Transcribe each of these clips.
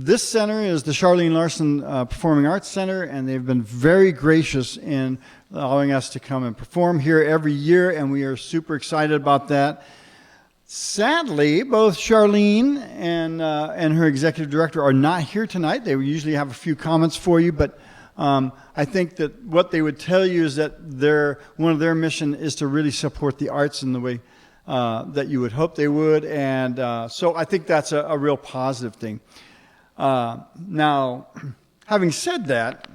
this center is the Charlene Larson Performing Arts Center, and they've been very gracious in allowing us to come and perform here every year, and we are super excited about that. Sadly, both Charlene and her executive director are not here tonight. They usually have a few comments for you, but I think that what they would tell you is that one of their mission is to really support the arts in the way that you would hope they would, and so I think that's a real positive thing. Now, having said that,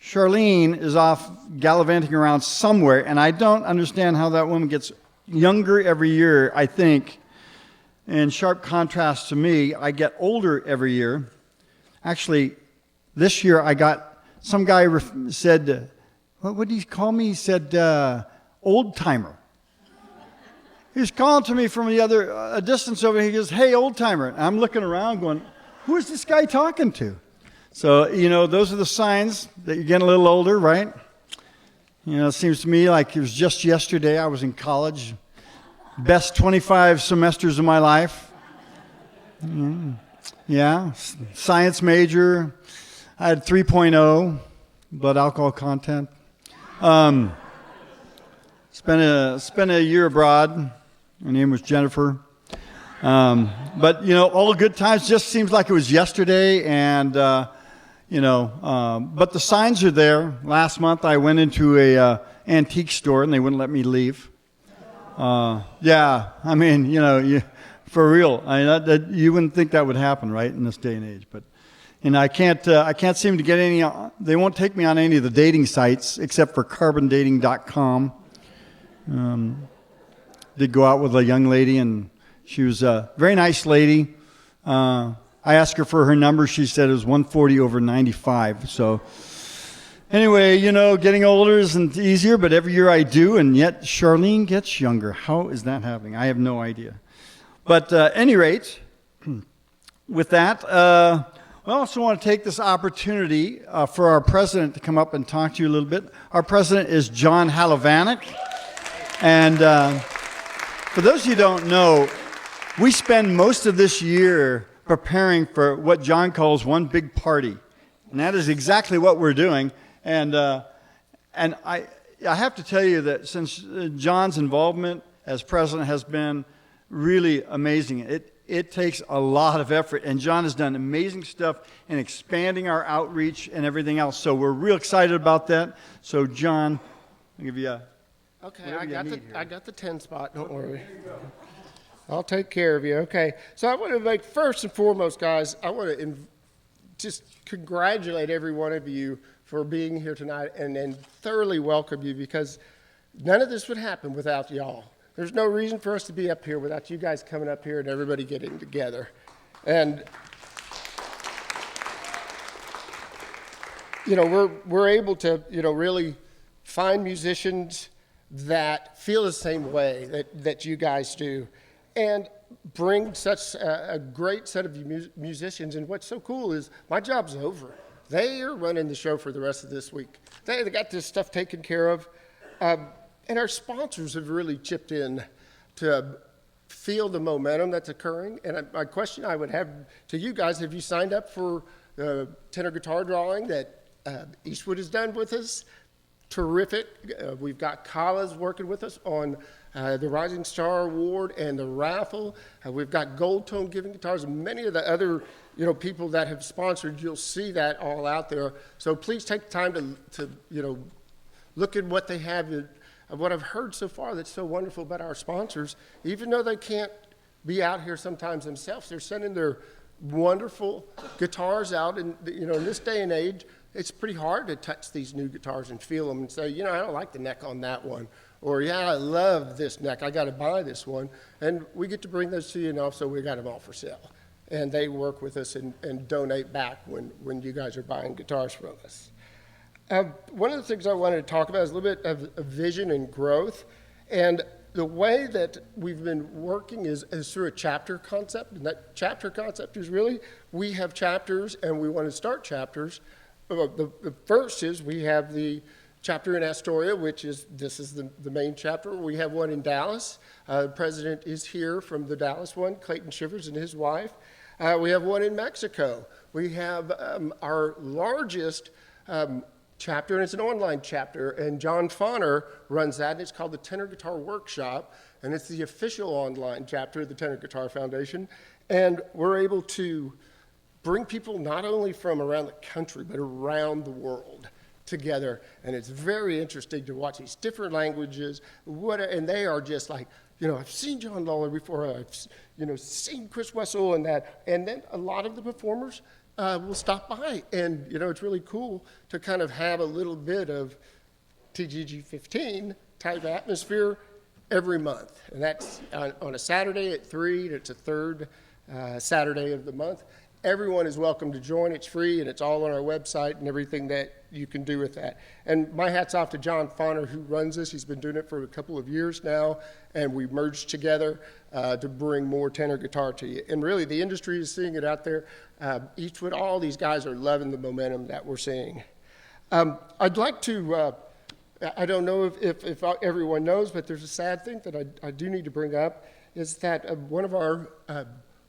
Charlene is off gallivanting around somewhere, and I don't understand how that woman gets younger every year, I think. In sharp contrast to me, I get older every year. Actually, this year I got, some guy said, what did he call me? He said, old timer. He was calling to me from a distance over. He goes, "Hey, old timer." And I'm looking around going, who is this guy talking to? So, those are the signs that you're getting a little older, right? It seems to me like it was just yesterday I was in college. Best 25 semesters of my life. Yeah, science major. I had 3.0 blood alcohol content. Spent a year abroad. Her name was Jennifer. But, all the good times just seems like it was yesterday. And, but the signs are there. Last month I went into a antique store and they wouldn't let me leave. Yeah, I mean, for real. You wouldn't think that would happen, right, in this day and age. But, I can't seem to get any, they won't take me on any of the dating sites except for carbondating.com. Did go out with a young lady, and she was a very nice lady. I asked her for her number. She said it was 140 over 95. So anyway, getting older isn't easier, but every year I do, and yet Charlene gets younger. How is that happening? I have no idea. But at any rate, with that, I also want to take this opportunity for our president to come up and talk to you a little bit. Our president is John Halavanek. And for those of you who don't know, we spend most of this year preparing for what John calls one big party. And that is exactly what we're doing. And I have to tell you that since John's involvement as president has been really amazing, it takes a lot of effort. And John has done amazing stuff in expanding our outreach and everything else. So we're real excited about that. So John, I'll give you a... Okay, I got the 10 spot, don't worry. I'll take care of you. Okay, so I want to make, first and foremost, guys, I want to just congratulate every one of you for being here tonight and thoroughly welcome you, because none of this would happen without y'all. There's no reason for us to be up here without you guys coming up here and everybody getting together. And we're able to really find musicians that feel the same way that you guys do, and bring such a great set of musicians. And what's so cool is my job's over. They are running the show for the rest of this week. They got this stuff taken care of. And our sponsors have really chipped in to feel the momentum that's occurring. And my question I would have to you guys, have you signed up for the tenor guitar drawing that Eastwood has done with us? Terrific. We've got Kala's working with us on the Rising Star Award and the raffle. We've got Gold Tone giving guitars, and many of the other people that have sponsored. You'll see that all out there. So please take time to look at what they have. What I've heard so far that's so wonderful about our sponsors, even though they can't be out here sometimes themselves, they're sending their wonderful guitars out. And in this day and age, it's pretty hard to touch these new guitars and feel them and say, I don't like the neck on that one. Or, yeah, I love this neck. I got to buy this one. And we get to bring those to you, and also we got them all for sale. And they work with us and donate back when you guys are buying guitars from us. One of the things I wanted to talk about is a little bit of vision and growth. And the way that we've been working is through a chapter concept. And that chapter concept is really, we have chapters and we want to start chapters. The first is we have the chapter in Astoria, this is the main chapter. We have one in Dallas. The president is here from the Dallas one, Clayton Shivers and his wife. We have one in Mexico. We have our largest chapter, and it's an online chapter, and John Fonner runs that, and it's called the Tenor Guitar Workshop, and it's the official online chapter of the Tenor Guitar Foundation, and we're able to bring people not only from around the country, but around the world together, and it's very interesting to watch these different languages, and they are just like, I've seen John Lawler before, I've seen Chris Wessel and that, and then a lot of the performers will stop by, and it's really cool to kind of have a little bit of TGG15 type atmosphere every month, and that's on a Saturday at 3, and it's a third Saturday of the month. Everyone is welcome to join. It's free, and it's all on our website and everything that you can do with that. And my hat's off to John Fonner, who runs this. He's been doing it for a couple of years now, and we've merged together to bring more tenor guitar to you. And really, the industry is seeing it out there. Eastwood, all these guys are loving the momentum that we're seeing. I'd like to, I don't know if everyone knows, but there's a sad thing that I do need to bring up, is that one of our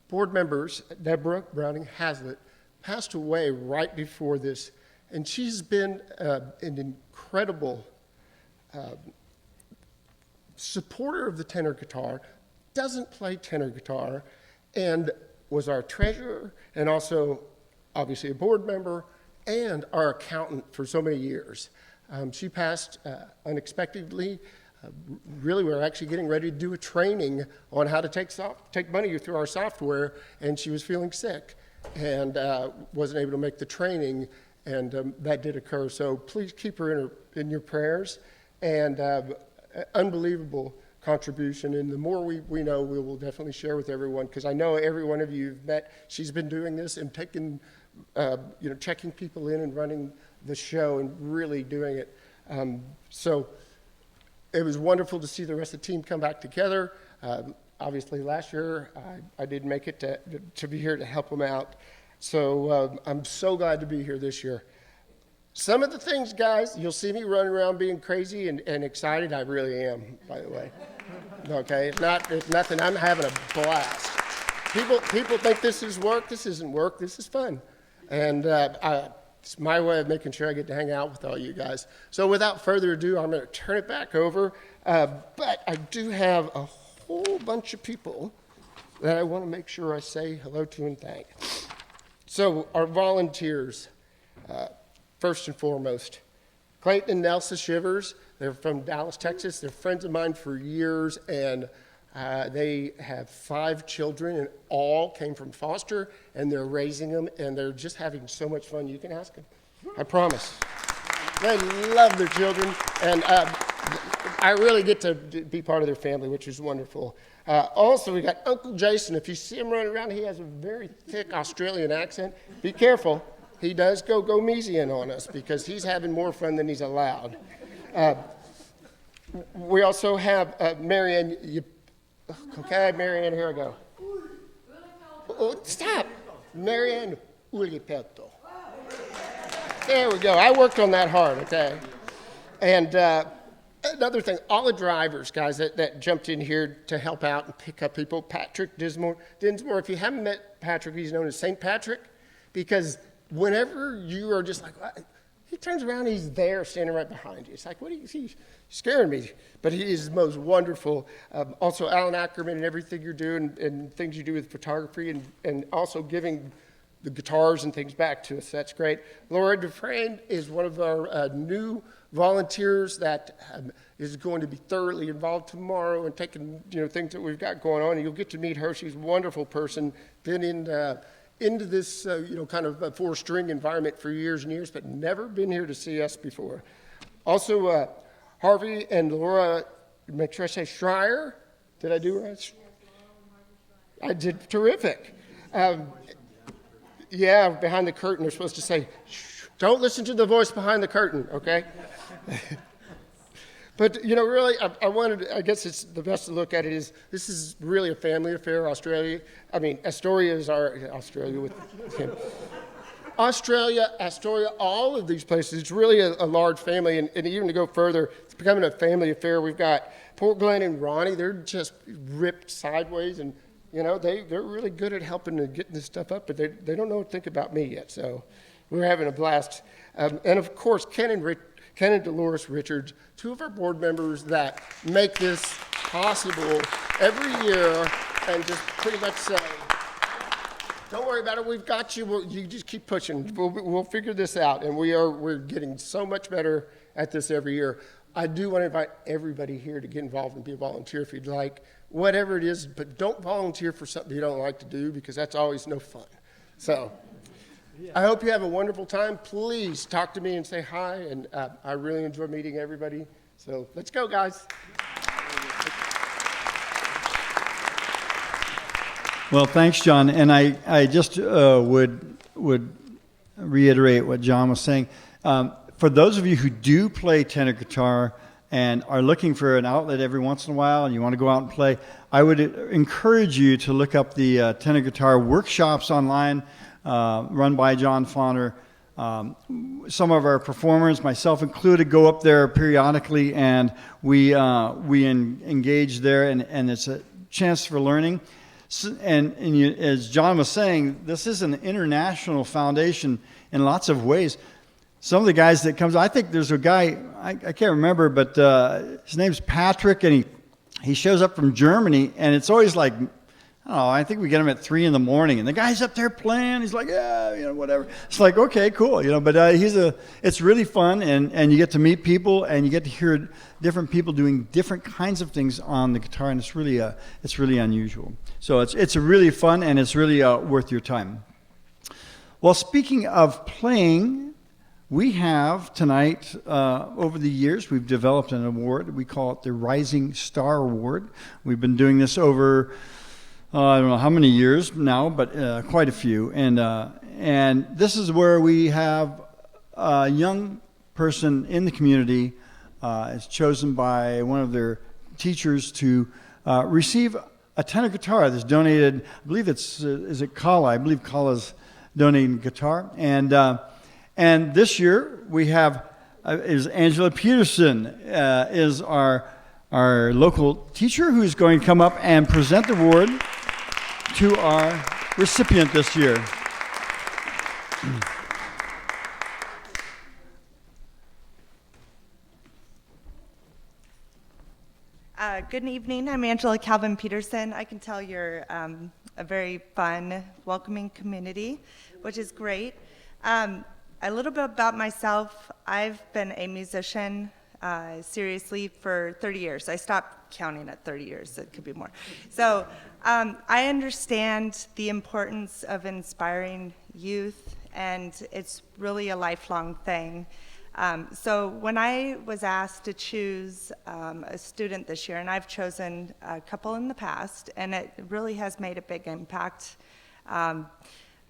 board members, Deborah Browning Hazlitt, passed away right before this, and she's been an incredible supporter of the tenor guitar, doesn't play tenor guitar, and was our treasurer, and also obviously a board member, and our accountant for so many years. She passed unexpectedly. Really, we were actually getting ready to do a training on how to take money through our software, and she was feeling sick and wasn't able to make the training, and that did occur. So please keep her in your prayers, and unbelievable contribution. And the more we know, we will definitely share with everyone, because I know every one of you have met. She's been doing this and taking, checking people in and running the show and really doing it. So it was wonderful to see the rest of the team come back together. Obviously, last year, I didn't make it to be here to help them out. So I'm so glad to be here this year. Some of the things, guys, you'll see me running around being crazy and excited. I really am, by the way. Okay, it's nothing. I'm having a blast. People think this is work. This isn't work. This is fun. And it's my way of making sure I get to hang out with all you guys. So without further ado, I'm going to turn it back over. But I do have a whole bunch of people that I want to make sure I say hello to and thank. So our volunteers, first and foremost, Clayton and Nelsa Shivers. They're from Dallas, Texas. They're friends of mine for years, and they have 5 children, and all came from foster, and they're raising them, and they're just having so much fun. You can ask them. I promise. They love their children, and I really get to be part of their family, which is wonderful. Also, we got Uncle Jason. If you see him running around, he has a very thick Australian accent. Be careful. He does go Gomesian on us because he's having more fun than he's allowed. We also have Marianne. Okay, Marianne, here I go. Oh, stop. Marianne Ulipeto. There we go. I worked on that hard, okay? And another thing, all the drivers, guys, that jumped in here to help out and pick up people. Patrick Dinsmore, if you haven't met Patrick, he's known as St. Patrick, because whenever you are just like, he turns around, he's there standing right behind you. It's like, what are you, he's scaring me. But he is the most wonderful. Also, Alan Ackerman and everything you're doing and things you do with photography and also giving the guitars and things back to us. That's great. Laura Dufresne is one of our new volunteers that is going to be thoroughly involved tomorrow and taking things that we've got going on. And you'll get to meet her. She's a wonderful person. Been into this kind of a 4-string environment for years and years, but never been here to see us before. Also, Harvey and Laura, make sure I say Schreier. Did I do right? I did terrific. Yeah, behind the curtain, they're supposed to say, shh, don't listen to the voice behind the curtain, okay? But, really, I guess it's the best to look at it is, this is really a family affair, Astoria is Australia with him. Australia, Astoria, all of these places, it's really a large family, and even to go further, it's becoming a family affair. We've got Port Glen and Ronnie, they're just ripped sideways, and You know, they're really good at helping and getting this stuff up, but they don't know what to think about me yet. So we're having a blast. And of course, Ken and Dolores Richards, two of our board members that make this possible every year and just pretty much say, don't worry about it, we've got you. You just keep pushing. We'll figure this out. And we're getting so much better at this every year. I do want to invite everybody here to get involved and be a volunteer if you'd like, whatever it is, but don't volunteer for something you don't like to do because that's always no fun. So I hope you have a wonderful time. Please talk to me and say hi, and I really enjoy meeting everybody. So let's go, guys. Well, thanks, John. And I just would reiterate what John was saying. For those of you who do play tenor guitar and are looking for an outlet every once in a while and you want to go out and play, I would encourage you to look up the tenor guitar workshops online run by John Fauner. Some of our performers, myself included, go up there periodically, and we engage there, and it's a chance for learning. As John was saying, this is an international foundation in lots of ways. Some of the guys that comes, I think there's a guy, I can't remember, but his name's Patrick, and he shows up from Germany, and it's always like, I think we get him at 3 a.m, and the guy's up there playing. He's like, yeah, whatever. It's like, okay, cool, but it's really fun, and you get to meet people, and you get to hear different people doing different kinds of things on the guitar, and it's really unusual. So it's really fun, and it's really worth your time. Well, speaking of playing, we have tonight, over the years, we've developed an award. We call it the Rising Star Award. We've been doing this over, I don't know how many years now, but quite a few. And this is where we have a young person in the community is chosen by one of their teachers to receive a tenor guitar that's donated. I believe is it Kala? I believe Kala's donating guitar. And this year we have is Angela Peterson is our local teacher who's going to come up and present the award to our recipient this year. Good evening. I'm Angela Calvin Peterson. I can tell you're a very fun, welcoming community, which is great. A little bit about myself. I've been a musician seriously for 30 years. I stopped counting at 30 years. It could be more. So I understand the importance of inspiring youth, and it's really a lifelong thing. So when I was asked to choose a student this year, and I've chosen a couple in the past, and it really has made a big impact.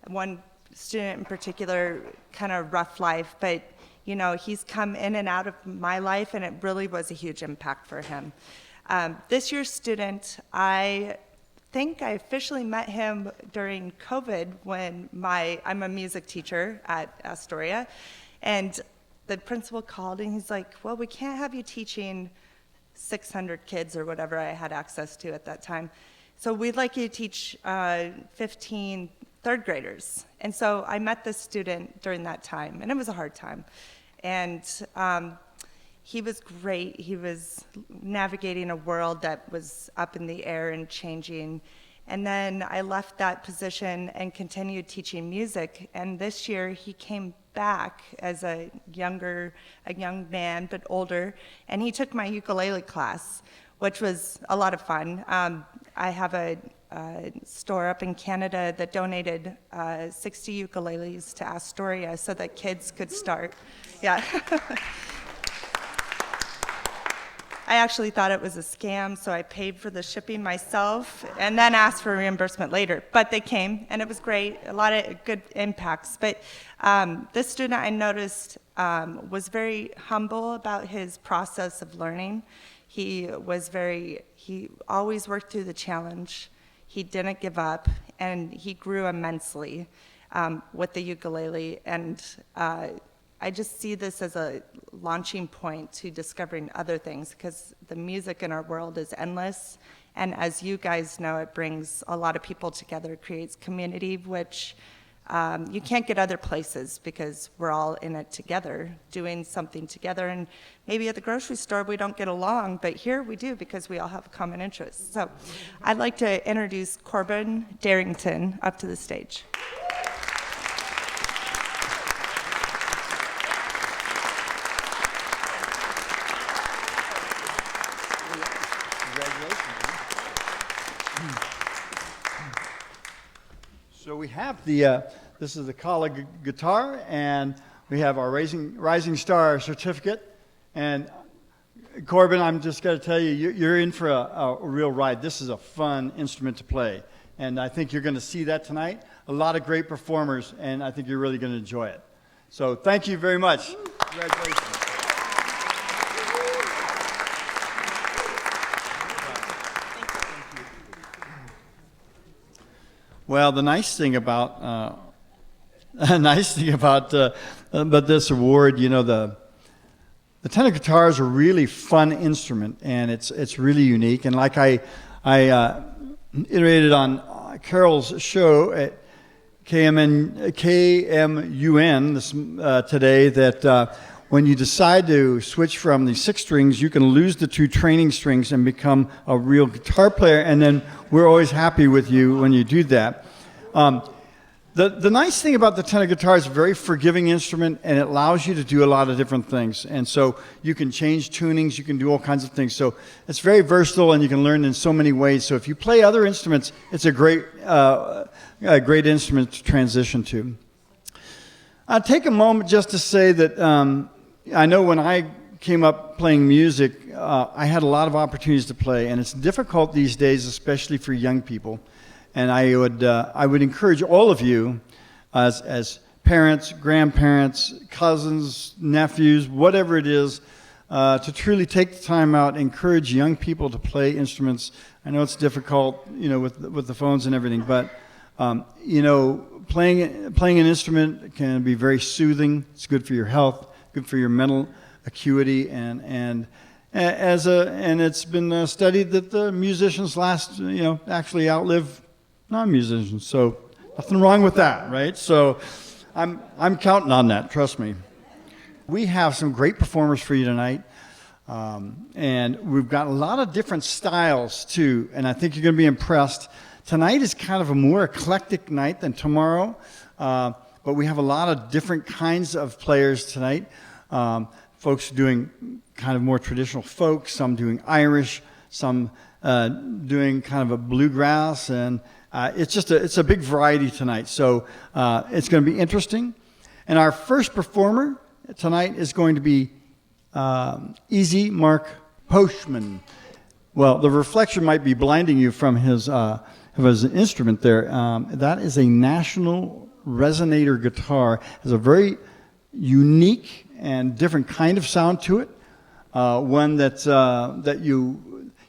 One student in particular, kind of rough life, but he's come in and out of my life, and it really was a huge impact for him. This year's student, I think I officially met him during COVID when I'm a music teacher at Astoria, and the principal called and he's like, well, we can't have you teaching 600 kids or whatever I had access to at that time. So we'd like you to teach 15 third graders. And so I met this student during that time, and it was a hard time. And he was great. He was navigating a world that was up in the air and changing. And then I left that position and continued teaching music. And this year he came back as a young man, but older, and he took my ukulele class, which was a lot of fun. I have a store up in Canada that donated 60 ukuleles to Astoria so that kids could start. Yeah. I actually thought it was a scam, so I paid for the shipping myself and then asked for reimbursement later. But they came, and it was great, a lot of good impacts. But this student I noticed was very humble about his process of learning. He always worked through the challenge. He didn't give up, and he grew immensely with the ukulele. And I just see this as a launching point to discovering other things, because the music in our world is endless, And as you guys know, it brings a lot of people together, creates community, which you can't get other places because we're all in it together, doing something together. And maybe at the grocery store we don't get along, but here we do because we all have a common interest. So I'd like to introduce Corbin Darrington up to the stage. So we have the, this is the Kala guitar, and we have our Rising Star certificate. And Corbin, I'm just going to tell you, you're in for a real ride. This is a fun instrument to play. And I think you're going to see that tonight. A lot of great performers, and I think you're really going to enjoy it. So thank you very much. Congratulations. Well, the nice thing about about this award, you know, the tenor guitar is a really fun instrument, and it's really unique. And like I iterated on Carol's show at KMUN this, today, that when you decide to switch from the 6 strings, you can lose the 2 training strings and become a real guitar player, and then we're always happy with you when you do that. The nice thing about the tenor guitar is a very forgiving instrument, and it allows you to do a lot of different things. And so you can change tunings, you can do all kinds of things. So it's very versatile, and you can learn in so many ways. So if you play other instruments, it's a great instrument to transition to. I'll take a moment just to say that I know when I came up playing music, I had a lot of opportunities to play, and it's difficult these days, especially for young people. And I would encourage all of you, as parents, grandparents, cousins, nephews, whatever it is, to truly take the time out, encourage young people to play instruments. I know it's difficult, you know, with the phones and everything, but you know, playing an instrument can be very soothing. It's good for your health, good for your mental acuity, and it's been studied that the musicians actually outlive non-musicians. So nothing wrong with that, right? So I'm counting on that. Trust me. We have some great performers for you tonight, and we've got a lot of different styles too. And I think you're going to be impressed. Tonight is kind of a more eclectic night than tomorrow, but we have a lot of different kinds of players tonight. Folks doing kind of more traditional folk, some doing Irish, some doing kind of a bluegrass, and it's a big variety tonight. So it's going to be interesting. And our first performer tonight is going to be Easy Mark Postman. Well, the reflection might be blinding you from his instrument there. That is a National Resonator guitar. It has a very unique and different kind of sound to it. One that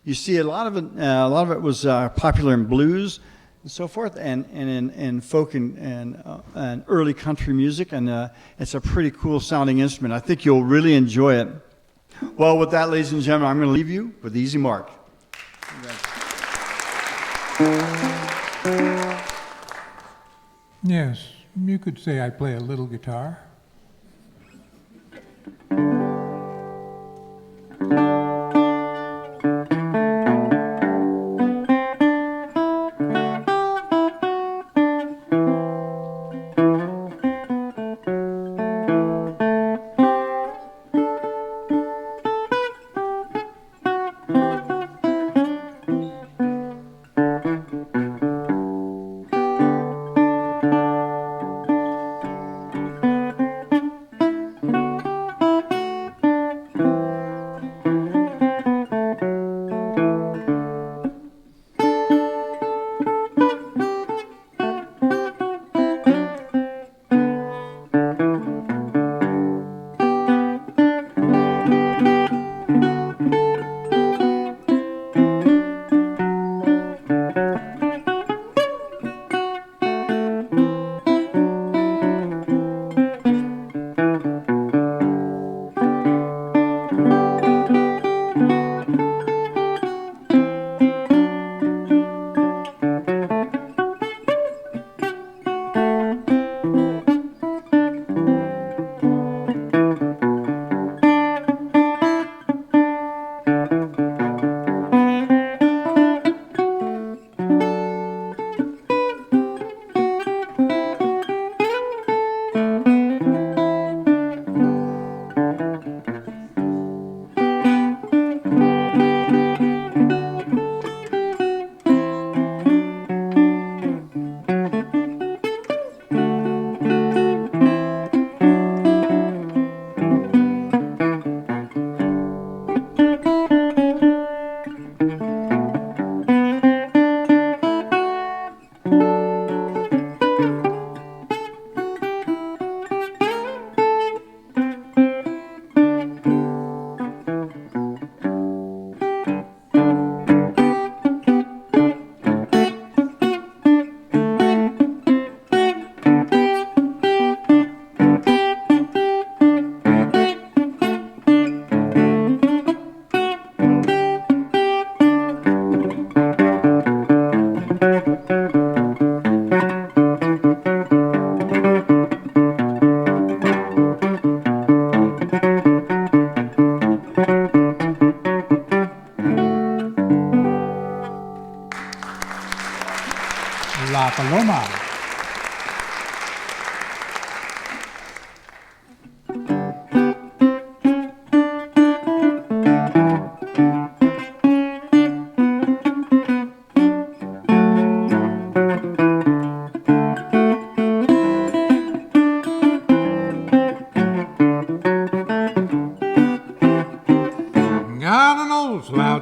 you see a lot of it. A lot of it was popular in blues and so forth, and in folk and early country music, and it's a pretty cool sounding instrument. I think you'll really enjoy it. Well, with that, ladies and gentlemen, I'm going to leave you with Easy Mark. Yes, you could say I play a little guitar.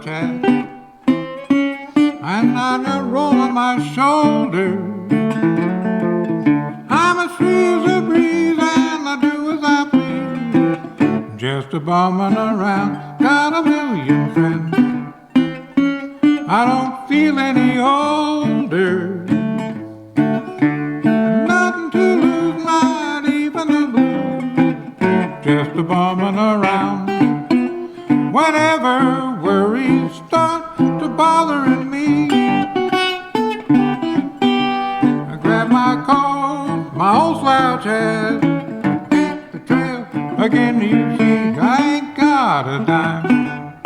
slouch hat, and on a roll on my shoulder. I'm as free as a breeze and I do as I please. Just a bumming around, got a million friends. I don't feel any older. Nothing to lose, not even the blues. Just a bumming around. Whenever worries start to bothering me, I grab my coat, my old slouch hat, hit the trail again. You see, I ain't got a dime.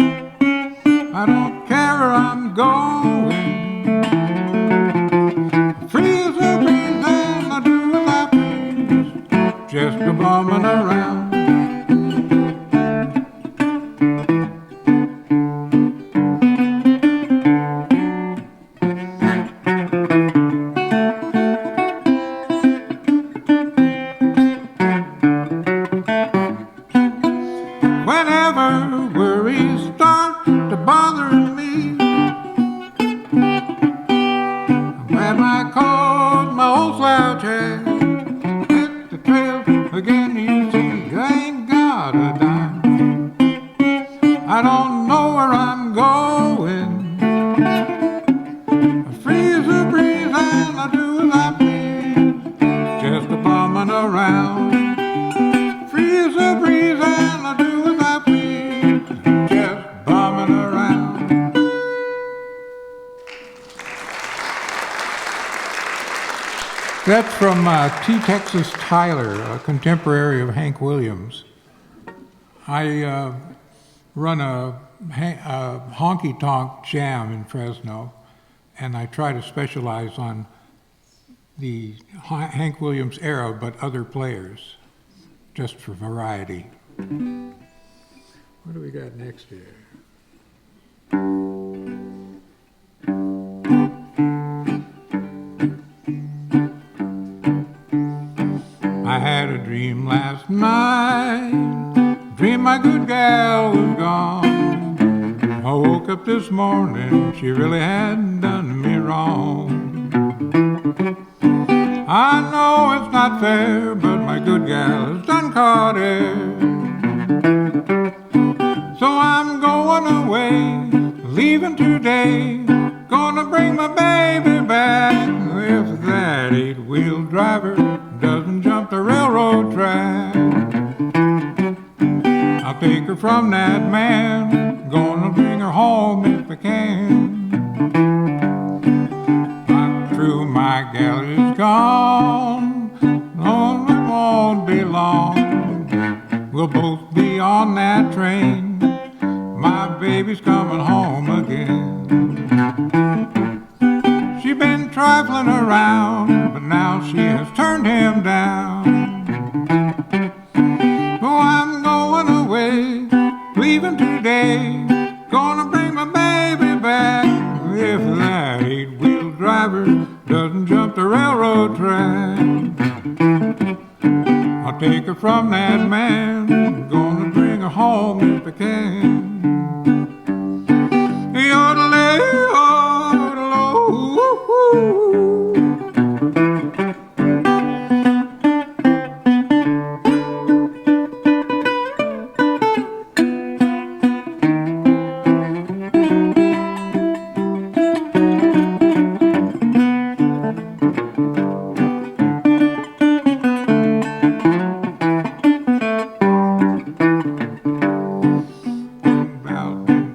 I don't care where I'm going. Free as a breeze and I do as I please. Just a bumming around. Whenever worries start to bother me, I grab my coat, my old slouch hat, hit the trail again. You see, I ain't got a dime. I don't know where I'm going. Free as a breeze and I do as I please. Just a bumming around. Free as a breeze and I do as I please. Just bumming around. That's from T. Texas Tyler, a contemporary of Hank Williams. I run a honky-tonk jam in Fresno, and I try to specialize on the Hank Williams era, but other players, just for variety. What do we got next here? I had a dream last night, dream my good gal was gone. I woke up this morning, she really hadn't done me wrong. I know it's not fair, but my good gal has done caught air. So I'm going away, leaving today, gonna bring my baby back. If that eight-wheel driver doesn't jump the railroad track, I'll take her from that man, gonna bring her home if I can. Not true, my gal is gone, no, it won't be long. We'll both be on that train, my baby's coming home again. She's been trifling around, but now she has turned him down. Oh, I'm going away, leaving today, gonna bring my baby back. If that eight-wheel driver doesn't jump the railroad track, I'll take her from that man, gonna bring her home if I can. Yodelay, yodeloo,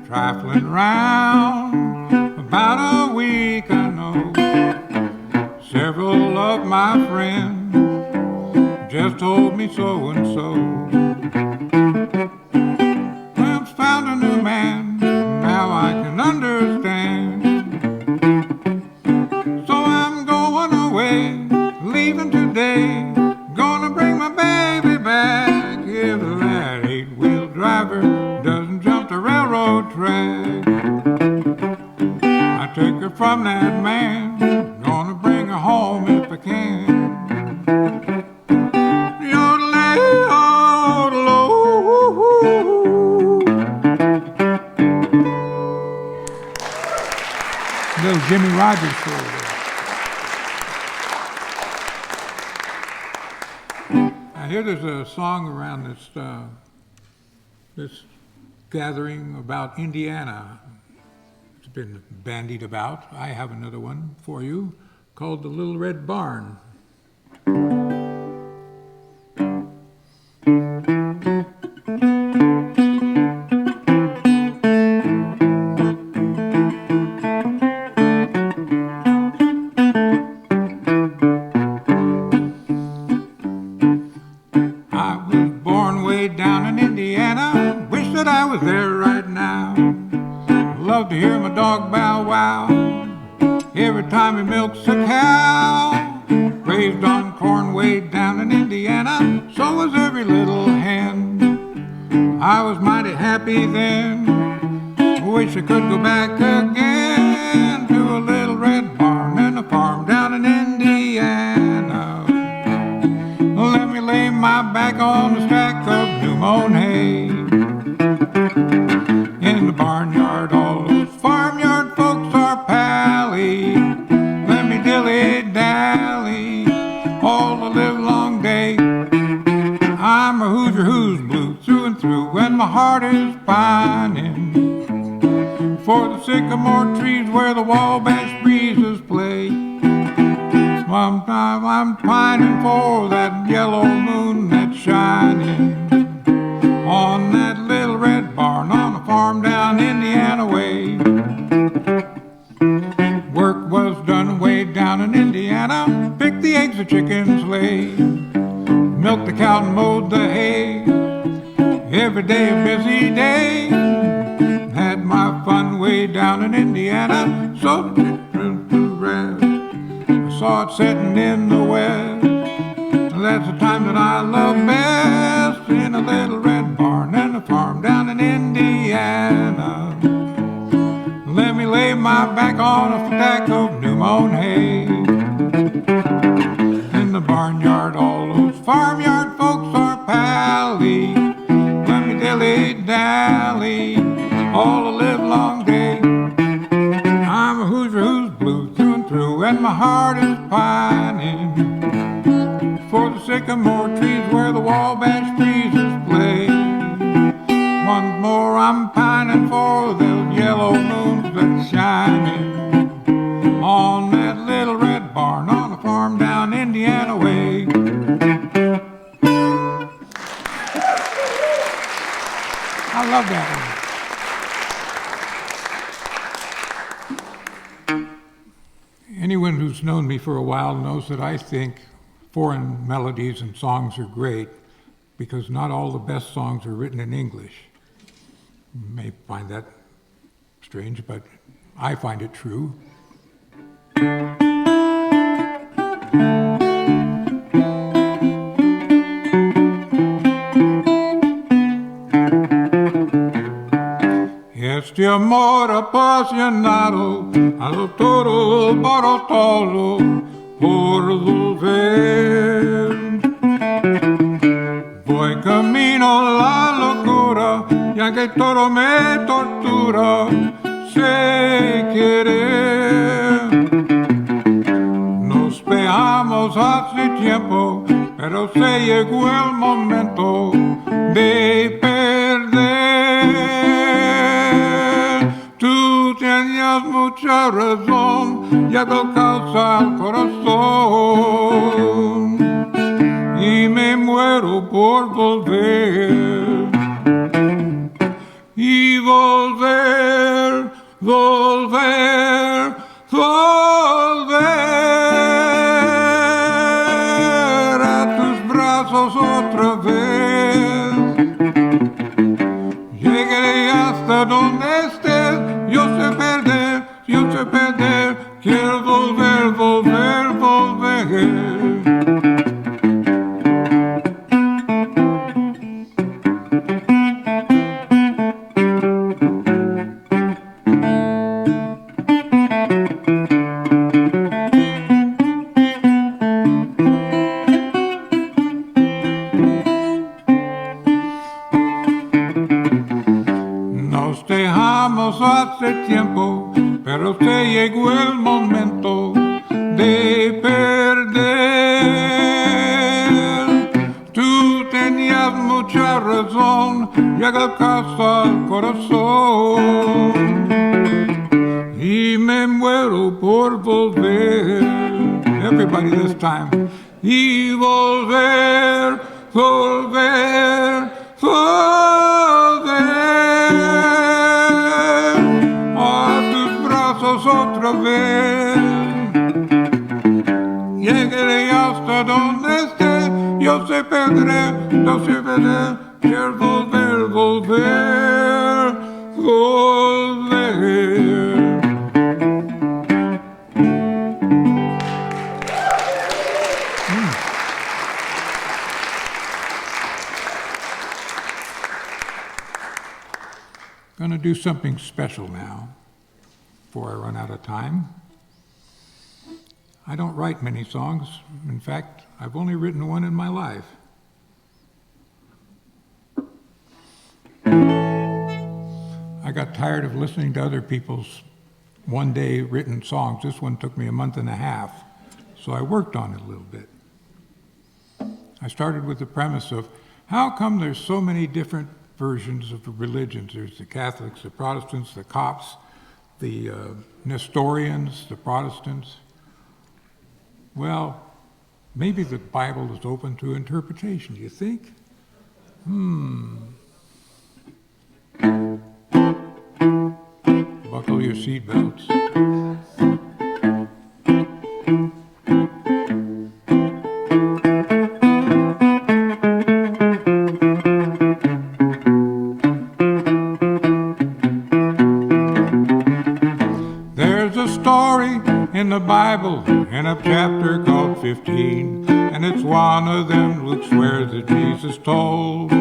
trifling round about a week, I know. Several of my friends just told me so and so. Well, found a new man, now I can understand. So I'm going away, leaving today, gonna bring my baby back. If that eight-wheel driver doesn't jump the railroad track, I took her from that man, gonna bring her home if I can. Yodelay, yodeloo. little Jimmy Rogers show there. I hear there's a song around this gathering about Indiana. It's been bandied about. I have another one for you called The Little Red Barn. To hear my dog bow wow every time he milks a cow. Raised on corn way down in Indiana, so was every little hen. I was mighty happy then, wish I could go back again to a little red barn and a farm down in Indiana. Let me lay my back on a stack of new mown hay. In the barnyard, all those farmyard folks are pally. Let me dilly-dally all the live long day. I'm a Hoosier who's blue through and through, and my heart is pining for the sycamore trees where the Wabash breezes play. Sometime I'm pining for that yellow moon that's shining on that little red barn on a farm down Indiana way. Work was done way down in Indiana, picked the eggs the chickens lay, milked the cow and mowed the hay. Every day a busy day, had my fun way down in Indiana, so to rest. I saw it setting in the west. That's the time that I love best, in a little red barn and a farm down in Indiana. Let me lay my back on a stack of new mown hay. In the barnyard, all those farmyard folks are pally. Let me dilly-dally all the live long day. I'm a Hoosier who's blue through and through, and my heart is pining for the sycamore trees where the Wabash breezes play. Once more I'm pining for the yellow moons that's shining on that little red barn on a farm down Indiana way. I love that one. Anyone who's known me for a while knows that I think foreign melodies and songs are great because not all the best songs are written in English. You may find that strange, but I find it true. Este amor apasionado a lo todo alborotado por volver. Voy camino a la locura, ya que todo me tortura, sé querer. Nos veamos hace tiempo, pero se llegó el momento de perder. Tú tenías mucha razón, ya te causa el corazón y me muero por volver. Y volver, volver, volver a tus brazos otra vez. Llegué hasta donde estés, yo sé perder, quiero volver, volver, volver. pero se llegó el momento de perder. Tú tenías mucha razón, llega casa al corazón y me muero por volver. Everybody this time. Y volver, volver, volver a tus brazos otra vez. Llegaré hasta donde esté, yo sé perderé, yo sé perder, quiero volver, volver, volver. Going to do something special now before I run out of time. I don't write many songs. In fact, I've only written one in my life. I got tired of listening to other people's one-day written songs. This one took me a month and a half, so I worked on it a little bit. I started with the premise of how come there's so many different versions of the religions? There's the Catholics, the Protestants, the Copts, the Nestorians, the Protestants. Well, maybe the Bible is open to interpretation, do you think? Buckle your seatbelts. In the Bible, in a chapter called 15, and it's one of them Luke swears that Jesus told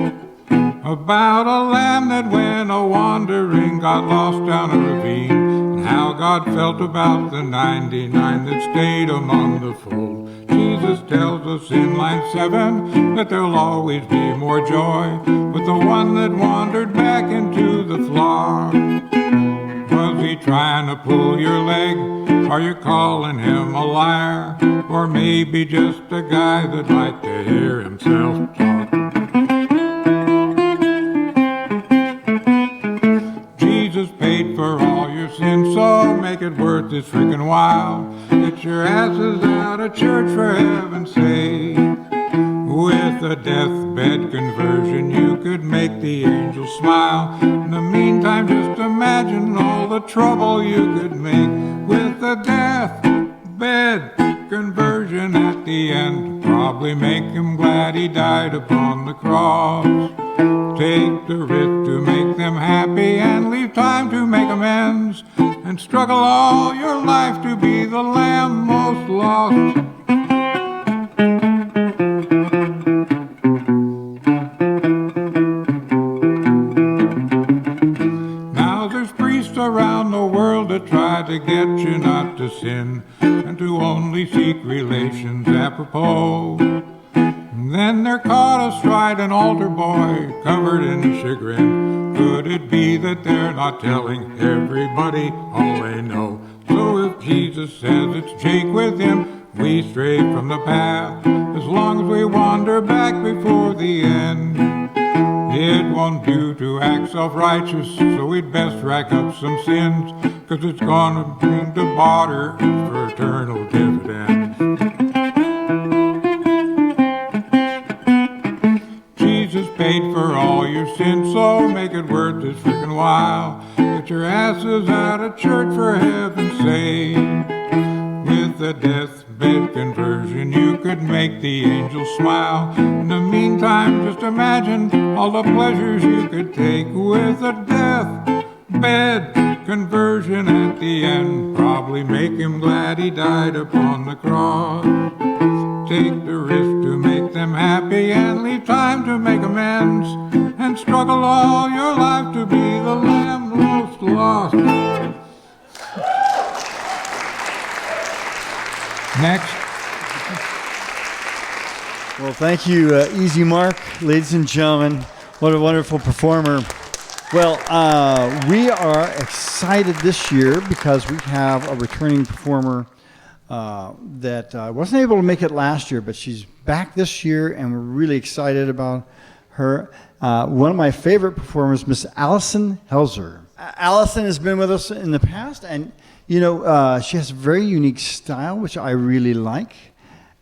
about a lamb that went a-wandering, got lost down a ravine, and how God felt about the 99 that stayed among the fold. Jesus tells us in line 7 that there'll always be more joy with the one that wandered back into the flock. Was he trying to pull your leg? Are you calling him a liar? Or maybe just a guy that liked to hear himself talk? Jesus paid for all your sins, so make it worth this freaking while. Get your asses out of church for heaven's sake. With a deathbed conversion, you could make the angels smile. In the meantime, just imagine all the trouble you could make. With a deathbed conversion at the end, probably make him glad he died upon the cross. Take the risk to make them happy and leave time to make amends, and struggle all your life to be the lamb most lost. Around the world to try to get you not to sin and to only seek relations apropos. And then they're caught astride an altar boy covered in chagrin. Could it be that they're not telling everybody all they know? So if Jesus says it's Jake with him, we stray from the path as long as we wander back before the end. It won't do to act self-righteous, so we'd best rack up some sins, 'cause it's gonna bring to barter for eternal dividends. Jesus paid for all your sins, so make it worth this freaking while. Get your asses out of church for heaven's sake. With a deathbed conversion, you could make the angels smile. In the meantime, just imagine all the pleasures you could take. With a deathbed conversion at the end, probably make him glad he died upon the cross. Take the risk to make them happy and leave time to make amends, and struggle all your life to be the lamb most lost. Next. Well, thank you, Easy Mark. Ladies and gentlemen, what a wonderful performer. Well, we are excited this year because we have a returning performer that wasn't able to make it last year, but she's back this year, and we're really excited about her. One of my favorite performers, Miss Allison Helzer. Allison has been with us in the past, and you know she has a very unique style, which I really like.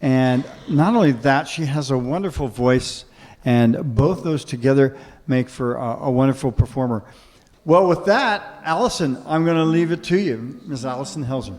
And not only that, she has a wonderful voice, and both those together make for a wonderful performer. Well, with that, Allison, I'm going to leave it to you, Ms. Allison Helzer.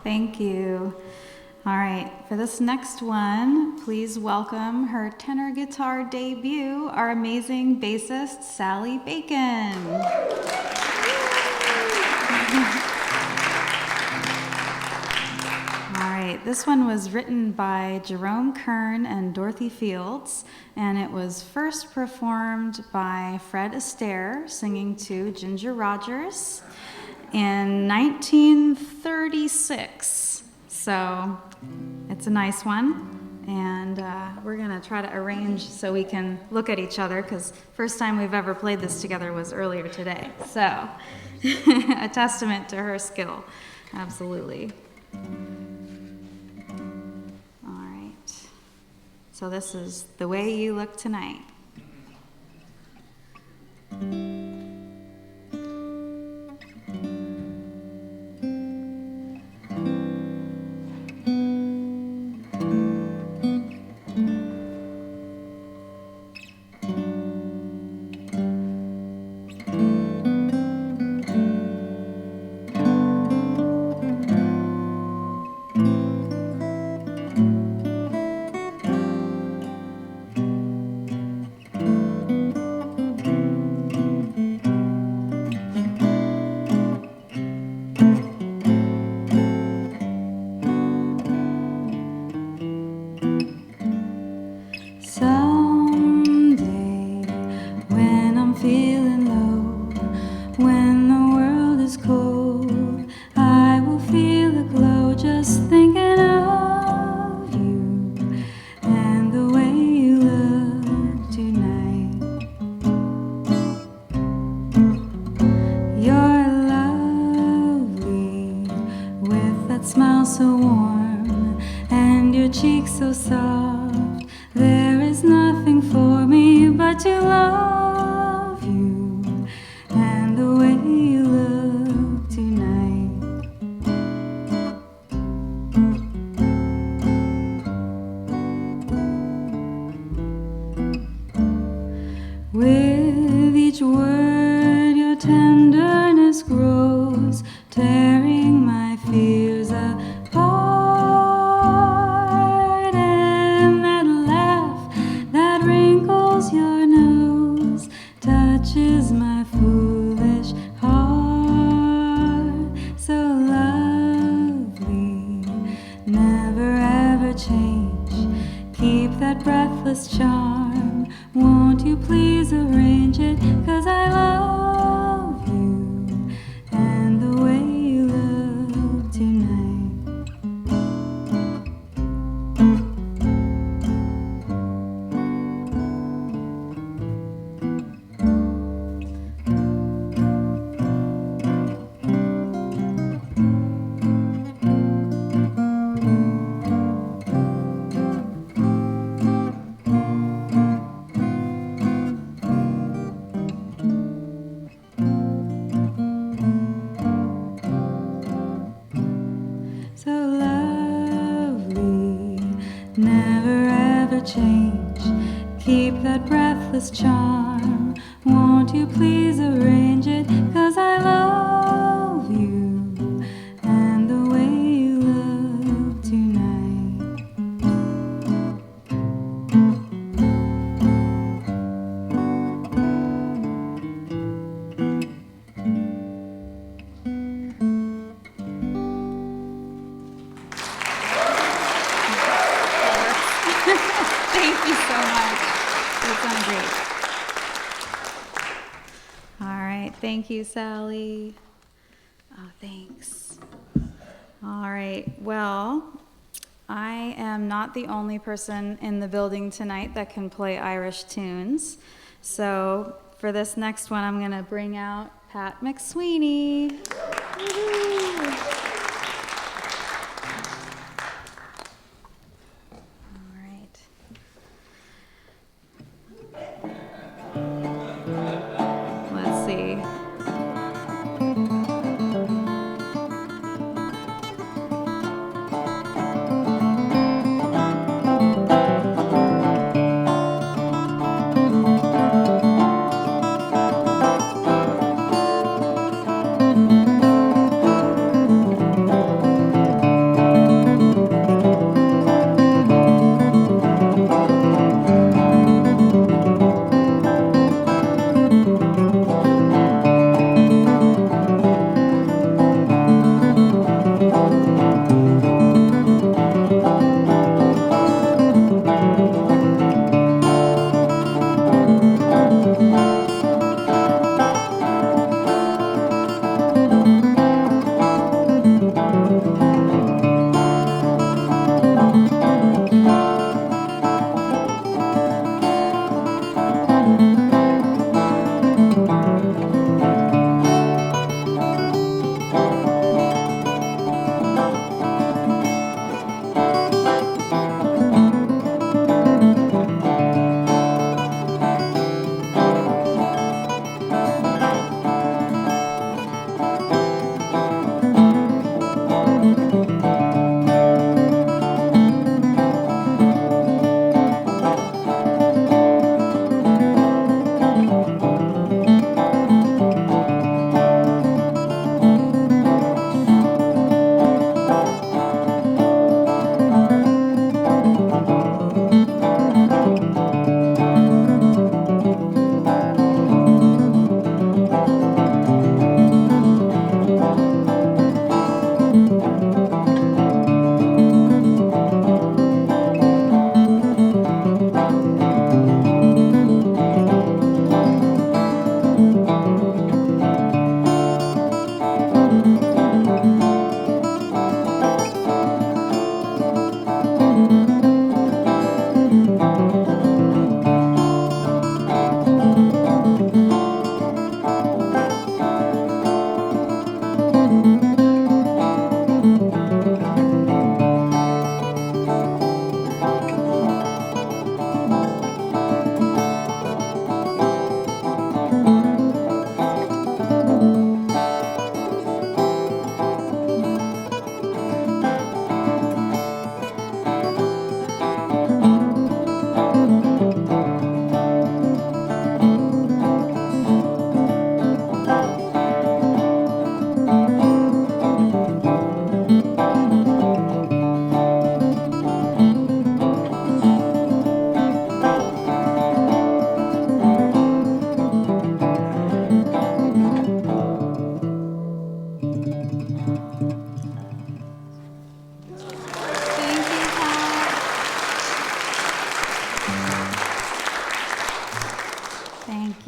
Thank you. All right, for this next one, please welcome her tenor guitar debut, our amazing bassist, Sally Bacon. All right, this one was written by Jerome Kern and Dorothy Fields, and it was first performed by Fred Astaire singing to Ginger Rogers in 1936. So it's a nice one, and we're gonna try to arrange so we can look at each other, because first time we've ever played this together was earlier today. So a testament to her skill, absolutely. All right, so this is The Way You Look Tonight. warm and your cheeks so soft. There is nothing for me but to love you and the way you look tonight. With each word your tenderness grows, tearing my fears apart. And that laugh that wrinkles your nose touches my foolish heart. So lovely, never ever change. Keep that breathless charm. Won't you please arrange it? 'Cause I love you and the way you look tonight. So lovely, never ever change. Keep that breathless charm. Won't you please arrange it? 'Cause I love you and the way you look tonight. Thank you so much. You've done great. All right. Thank you, Sally. Oh, thanks. All right. Well, I am not the only person in the building tonight that can play Irish tunes. So for this next one, I'm going to bring out Pat McSweeney. Woo-hoo. All right. Let's see.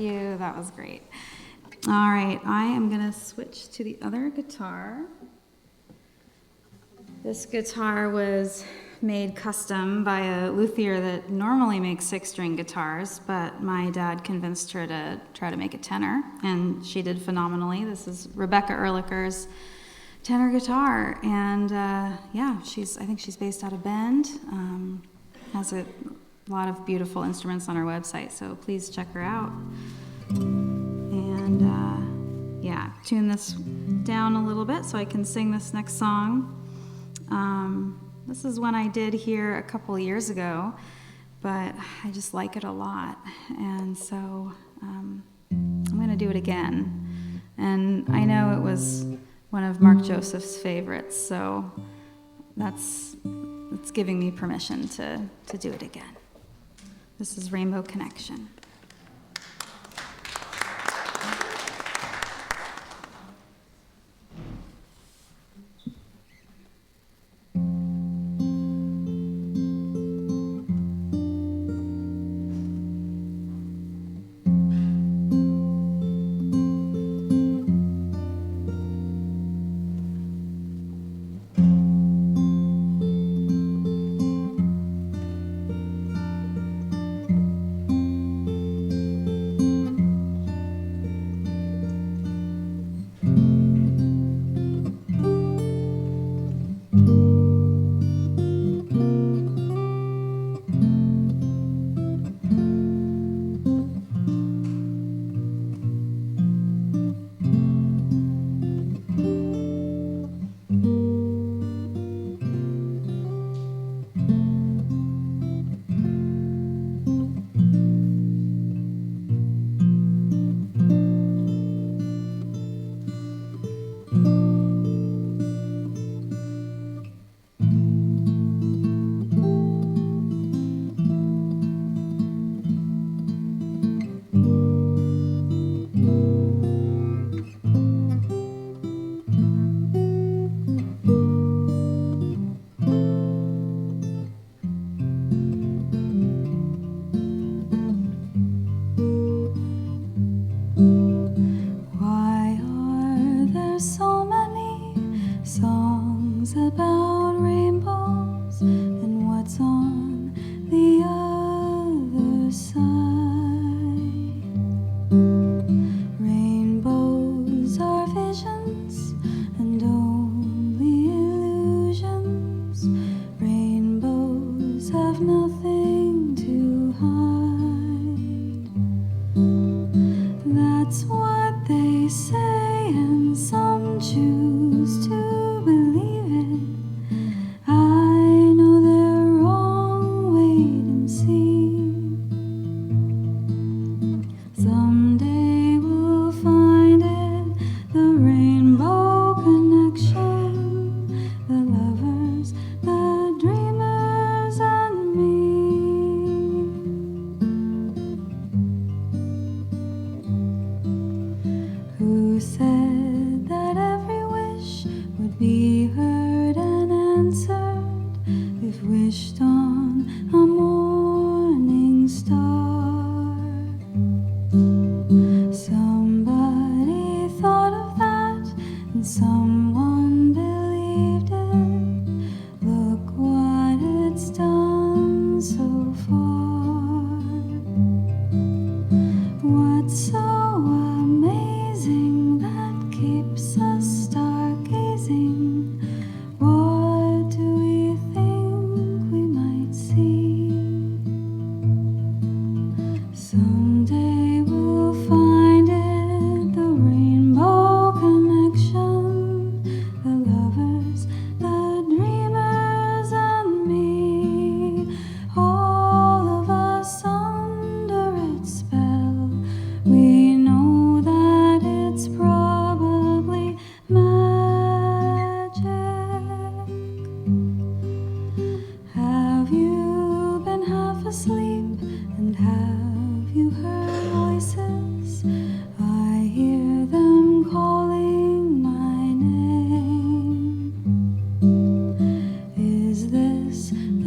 you. That was great. All right, I am going to switch to the other guitar. This guitar was made custom by a luthier that normally makes 6-string guitars, but my dad convinced her to try to make a tenor, and she did phenomenally. This is Rebecca Ehrlicher's tenor guitar, and yeah, I think she's based out of Bend. Has a lot of beautiful instruments on her website, so please check her out. And yeah, tune this down a little bit so I can sing this next song. This is one I did here a couple years ago, but I just like it a lot, and so I'm going to do it again. And I know it was one of Mark Joseph's favorites, so it's giving me permission to do it again. This is Rainbow Connection.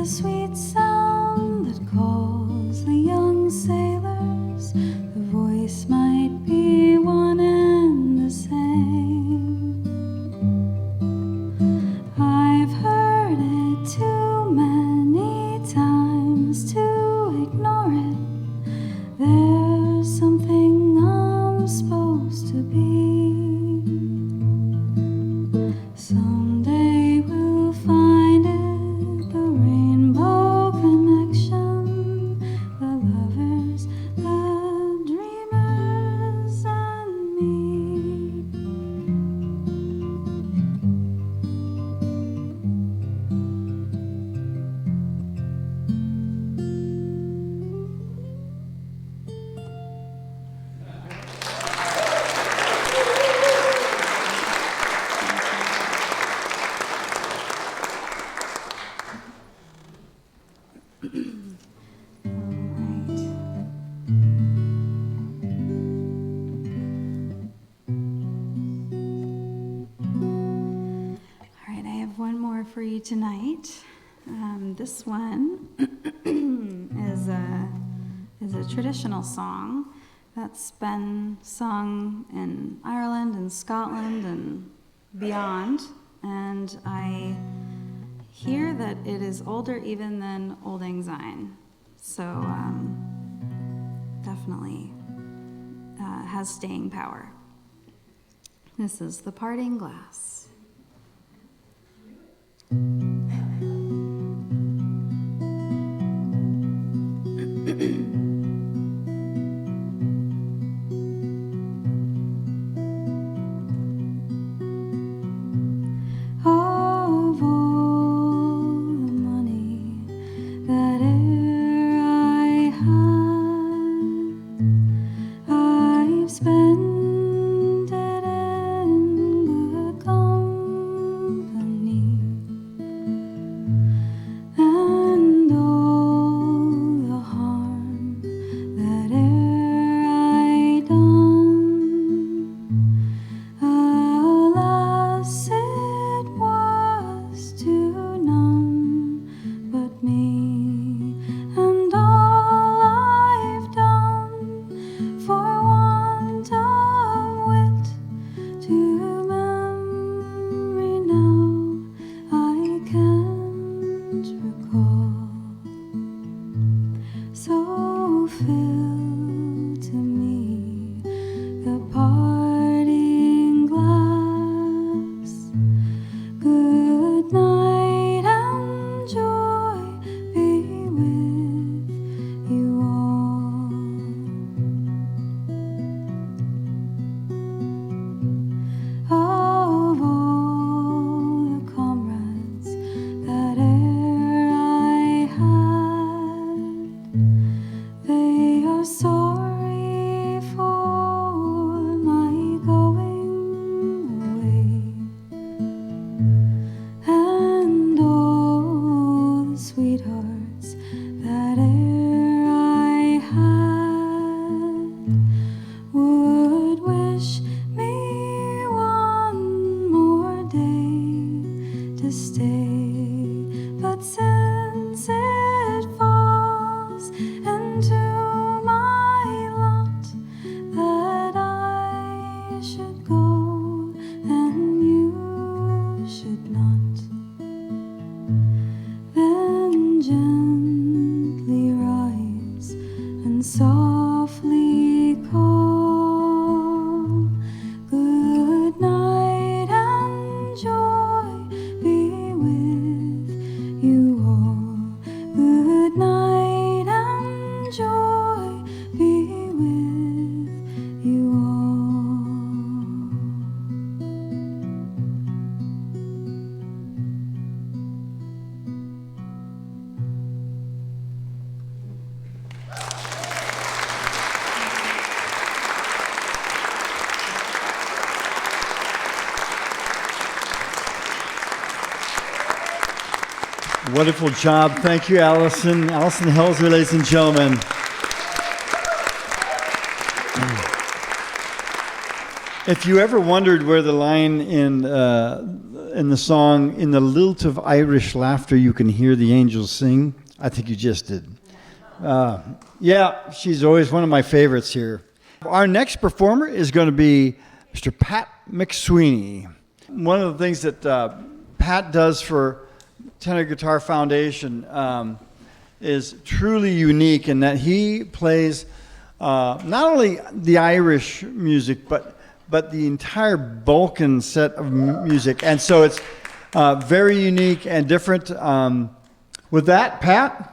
Sweet sound that calls the young sailors, the voice All right, I have one more for you tonight. This one is a traditional song that's been sung in Ireland and Scotland and beyond, and I hear that it is older even than Old Lang Syne, so definitely has staying power. This is The Parting Glass. Of all the money that e'er I had, I've spent it in good company, and all the harm that e'er I done, alas, it was to none but me, and all I've done for want of wit to memory now I can't recall. So fill to me the parting glass. Good night and joy be with you all. Of all the comrades that e'er I had, they are sorry for my going away, and all the sweethearts that e'er I had would wish me one more day to stay, but since it falls into my lot that I should go and you should not, then gently rise and softly call. Good night and joy be with you all. Good night and joy be with you all. Wonderful job. Thank you, Allison. Allison Helser, ladies and gentlemen. If you ever wondered where the line in the song, "In the lilt of Irish laughter you can hear the angels sing," I think you just did. Yeah, she's always one of my favorites here. Our next performer is going to be Mr. Pat McSweeney. One of the things that Pat does for Tenor Guitar Foundation is truly unique in that he plays not only the Irish music, but the entire Balkan set of music. And so it's very unique and different. With that, Pat,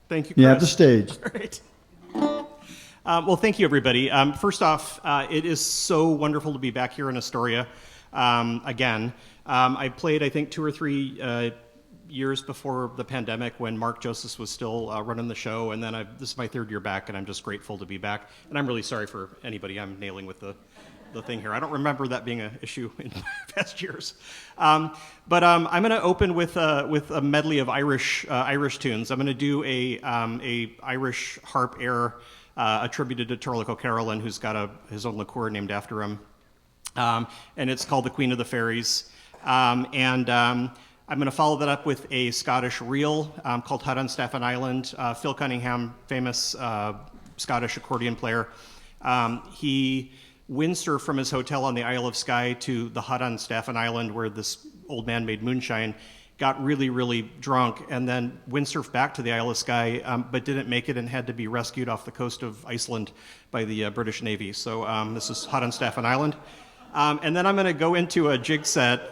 Thank you, Chris. you have the stage. Great. Well, thank you, everybody. First off, it is so wonderful to be back here in Astoria again. I played, I think, 2 or 3 years before the pandemic when Mark Joseph was still running the show, and then this is my 3rd year back, and I'm just grateful to be back. And I'm really sorry for anybody I'm nailing with the the thing here. I don't remember that being an issue in past years. But I'm going to open with a medley of Irish tunes. I'm going to do a Irish harp air attributed to Turlough O'Carolan, who's got his own liqueur named after him, and it's called "The Queen of the Fairies." I'm going to follow that up with a Scottish reel called "Hut on Staffan Island." Phil Cunningham, famous Scottish accordion player, he windsurfed from his hotel on the Isle of Skye to the hut on Staffan Island, where this old man made moonshine, got really, really drunk, and then windsurfed back to the Isle of Skye, but didn't make it and had to be rescued off the coast of Iceland by the British Navy. So this is Hut on Staffan Island. And then I'm going to go into a jig set.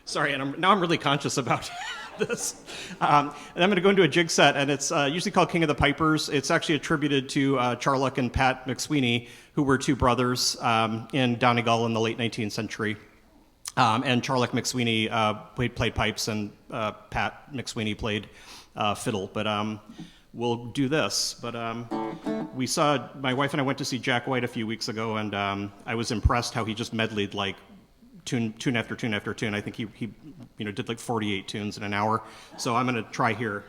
Sorry, and now I'm really conscious about this. And I'm going to go into a jig set, and it's usually called King of the Pipers. It's actually attributed to Charlock and Pat McSweeney, who were two brothers in Donegal in the late 19th century. And Charlock McSweeney played pipes, and Pat McSweeney played fiddle. But we'll do this. But my wife and I went to see Jack White a few weeks ago, and I was impressed how he just medleyed like tune after tune after tune. I think he did like 48 tunes in an hour. So I'm going to try here.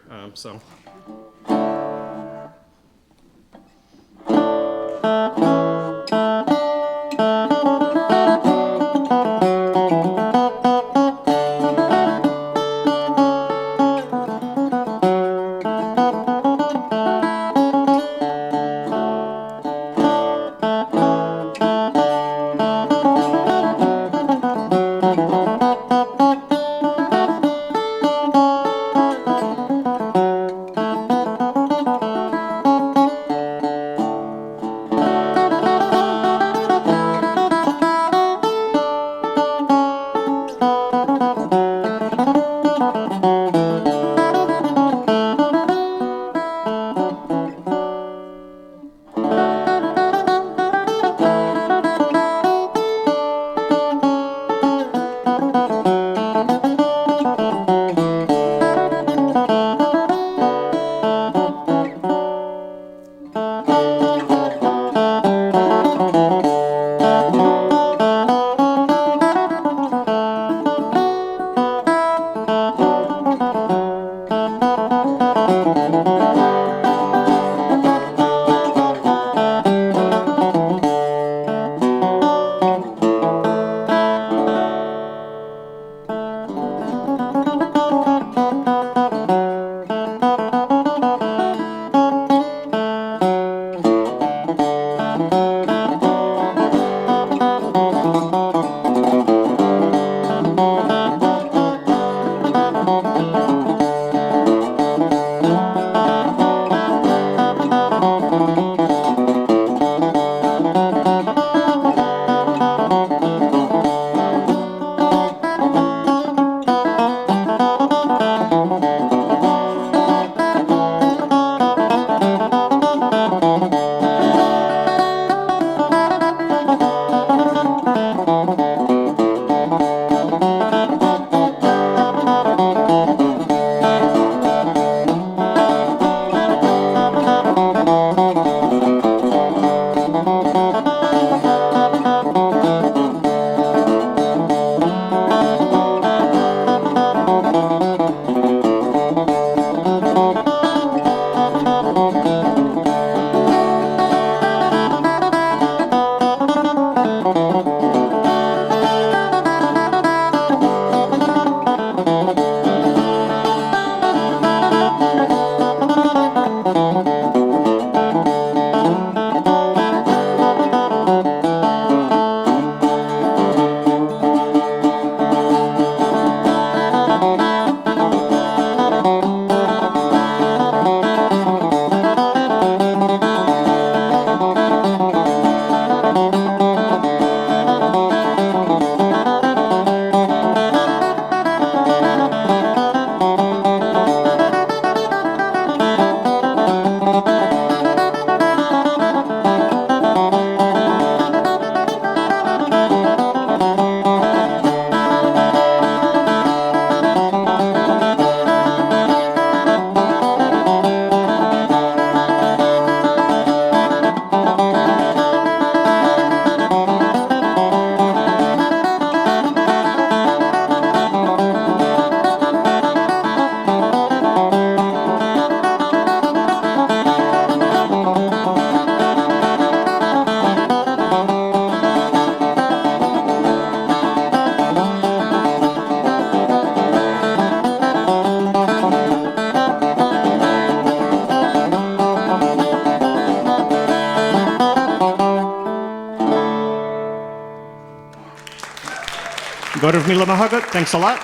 Mila Mahagut. Thanks a lot.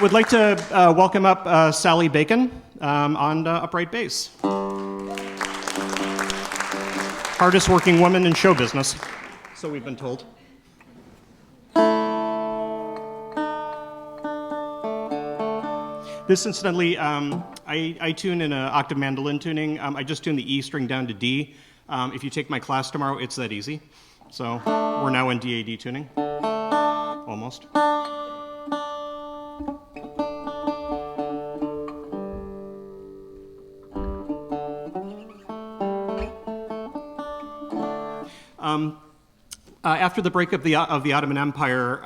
Would like to welcome up Sally Bacon on upright bass. Hardest working woman in show business, so we've been told. This, incidentally, I tune in an octave mandolin tuning. I just tuned the E string down to D. If you take my class tomorrow, it's that easy. So we're now in DAD tuning, almost. After the breakup of the Ottoman Empire,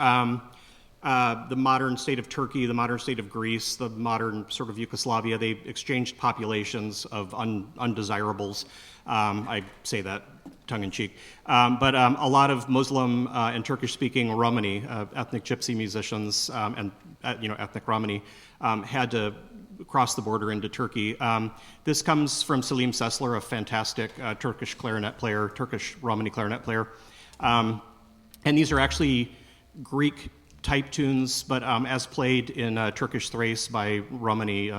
the modern state of Turkey, the modern state of Greece, the modern sort of Yugoslavia, they exchanged populations of undesirables. I say that tongue-in-cheek. But a lot of Muslim and Turkish-speaking Romani, ethnic Gypsy musicians, and ethnic Romani, had to cross the border into Turkey. This comes from Selim Sesler, a fantastic Turkish clarinet player, Turkish Romani clarinet player. And these are actually Greek type tunes, but as played in Turkish Thrace by Romani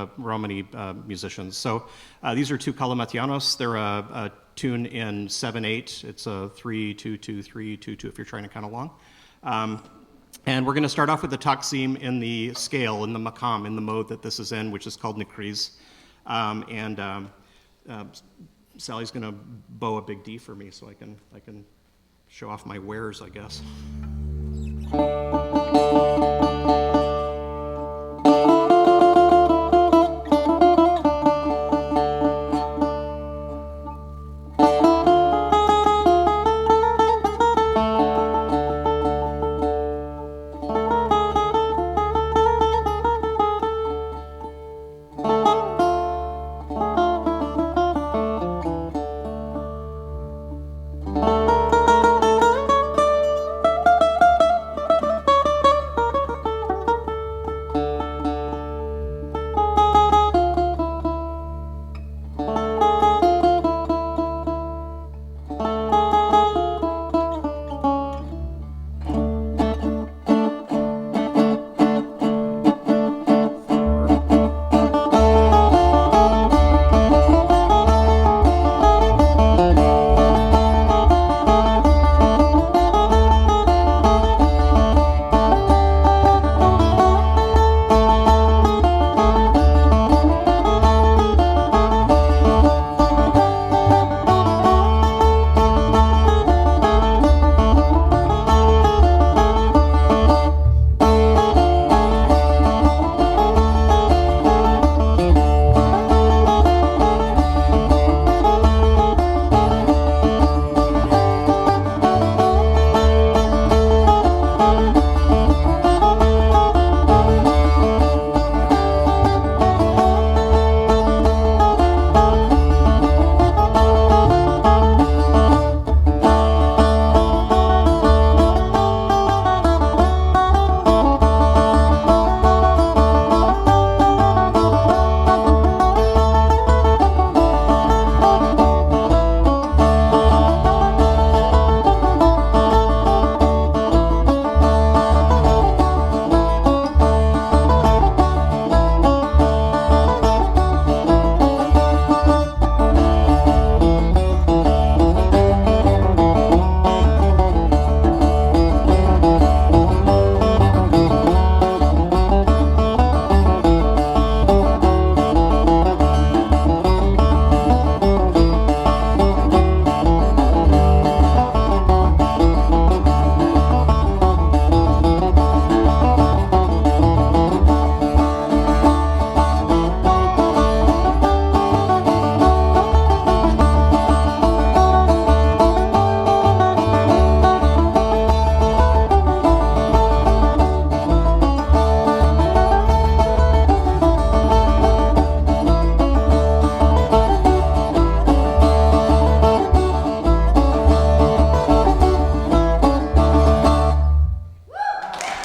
musicians. So these are two Kalamatianos. They're a tune in 7/8. It's a 3-2-2-3-2-2 if you're trying to count along. And we're going to start off with the taksim in the scale, in the makam, in the mode that this is in, which is called nikriz. Sally's going to bow a big D for me, so I can show off my wares, I guess.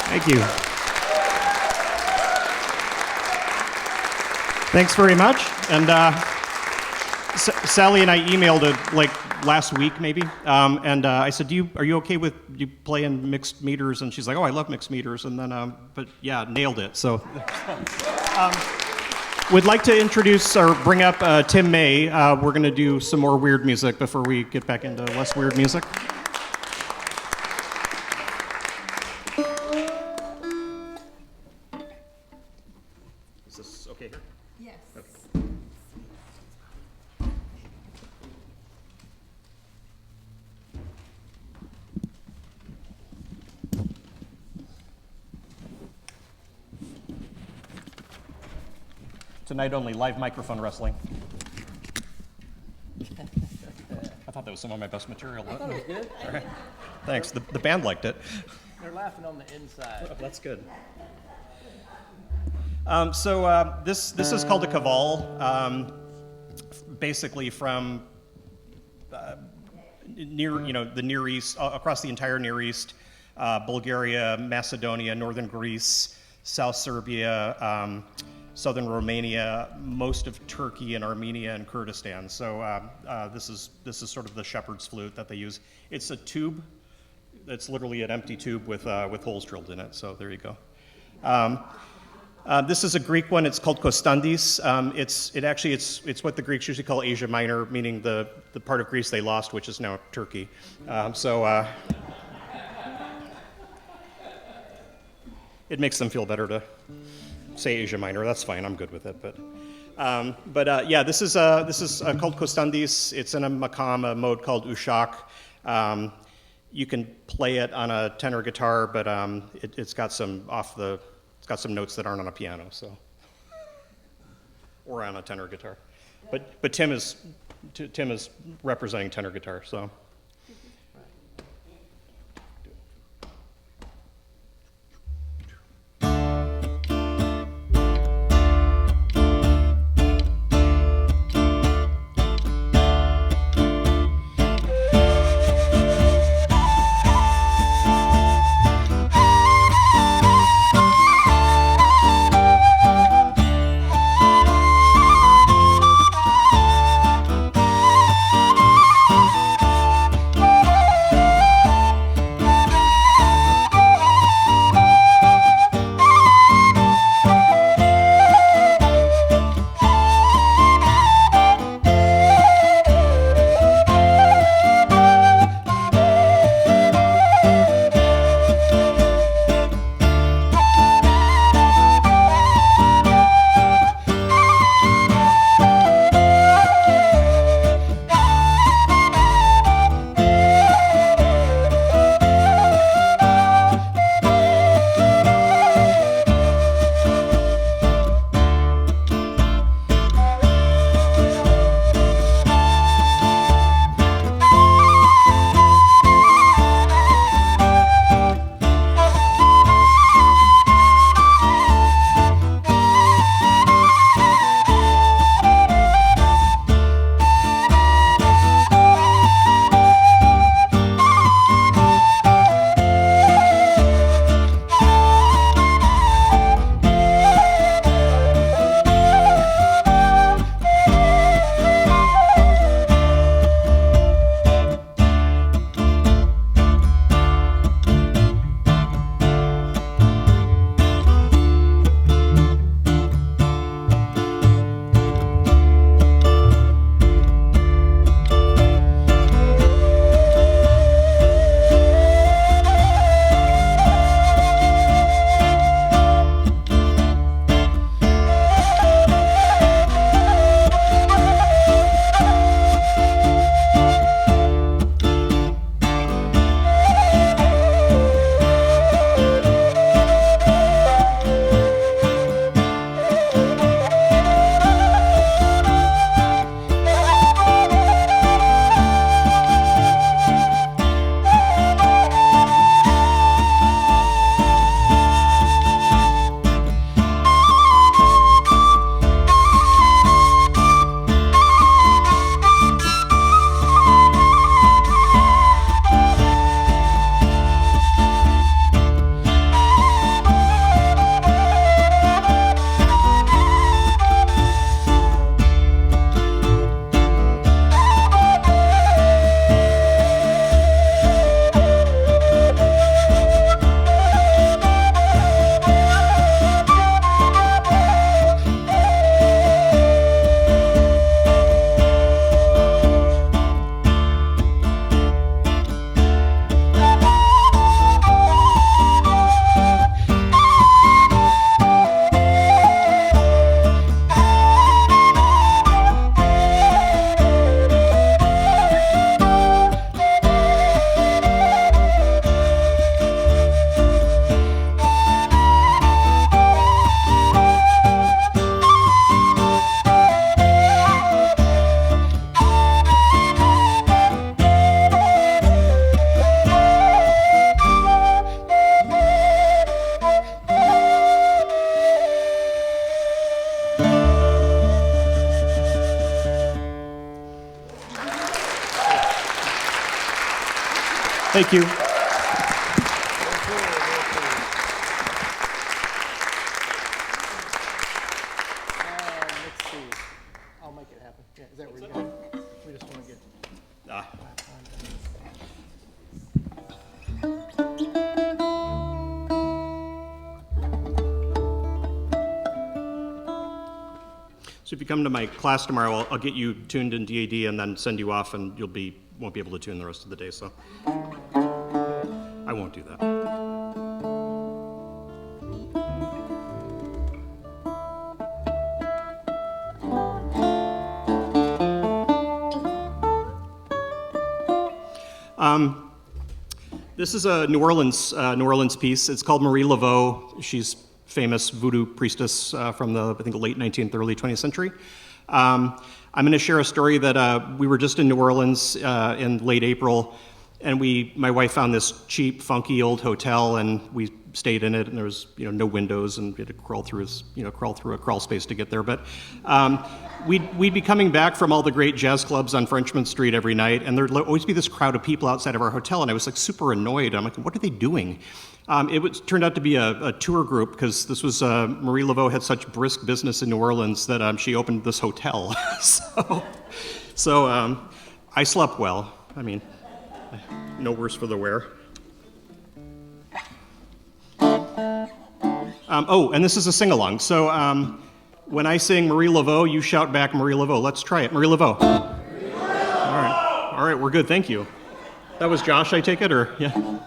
Thank you. Thanks very much. And Sally and I emailed it like last week maybe, and I said, are you okay with you playing mixed meters? And she's like, oh, I love mixed meters. And then, but yeah, nailed it. So, would like to introduce or bring up Tim May. We're going to do some more weird music before we get back into less weird music. Is this okay here? Yes. Okay. Tonight only, live microphone wrestling. I thought that was some of my best material. I thought it was good. All right. Thanks. The band liked it. They're laughing on the inside. That's good. This is called a cavall, basically from the Near East, across the entire Near East, Bulgaria, Macedonia, northern Greece, South Serbia, southern Romania, most of Turkey and Armenia and Kurdistan. So this is sort of the shepherd's flute that they use. It's a tube. It's literally an empty tube with holes drilled in it. So there you go. This is a Greek one. It's called kostandis. It's what the Greeks usually call Asia Minor, meaning the part of Greece they lost, which is now Turkey. It makes them feel better to say Asia Minor. That's fine. I'm good with it. Yeah, this is called kostandis. It's in a makam, a mode called ushak. You can play it on a tenor guitar, but it's got some notes that aren't on a piano, so, or on a tenor guitar. But Tim is representing tenor guitar, so. Thank you. Let's see. I'll make it happen. Yeah, is that where you go? We just want to get. So if you come to my class tomorrow, I'll get you tuned in DAD and then send you off, and won't be able to tune the rest of the day. So I won't do that. This is a New Orleans piece. It's called Marie Laveau. She's famous voodoo priestess from the, I think, late 19th, early 20th century. I'm going to share a story that we were just in New Orleans in late April, and my wife found this cheap, funky old hotel, and we stayed in it, and there was no windows, and we had to crawl through a crawl space to get there. But we'd be coming back from all the great jazz clubs on Frenchman Street every night, and there'd always be this crowd of people outside of our hotel, and I was like super annoyed. I'm like, what are they doing? Turned out to be a tour group, because this was Marie Laveau had such brisk business in New Orleans that she opened this hotel. so I slept well. I mean, no worse for the wear. And this is a sing-along. So when I sing Marie Laveau, you shout back Marie Laveau. Let's try it. Marie Laveau. All right, we're good. Thank you. That was Josh, I take it, or yeah?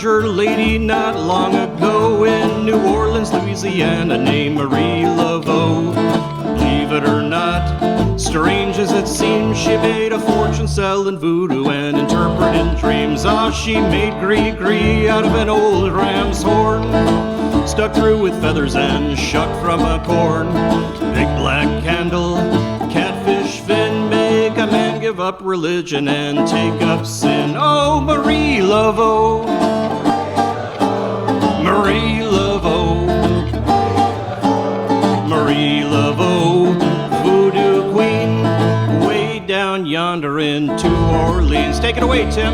Lady not long ago in New Orleans, Louisiana, named Marie Laveau. Believe it or not, strange as it seems, she made a fortune selling voodoo and interpreting dreams. She made gree-gree out of an old ram's horn, stuck through with feathers and shucked from a corn. Big black candle, catfish fin, make a man give up religion and take up sin. Oh, Marie Laveau, Marie Laveau, Marie Laveau, voodoo queen, way down yonder in New Orleans. Take it away, Tim.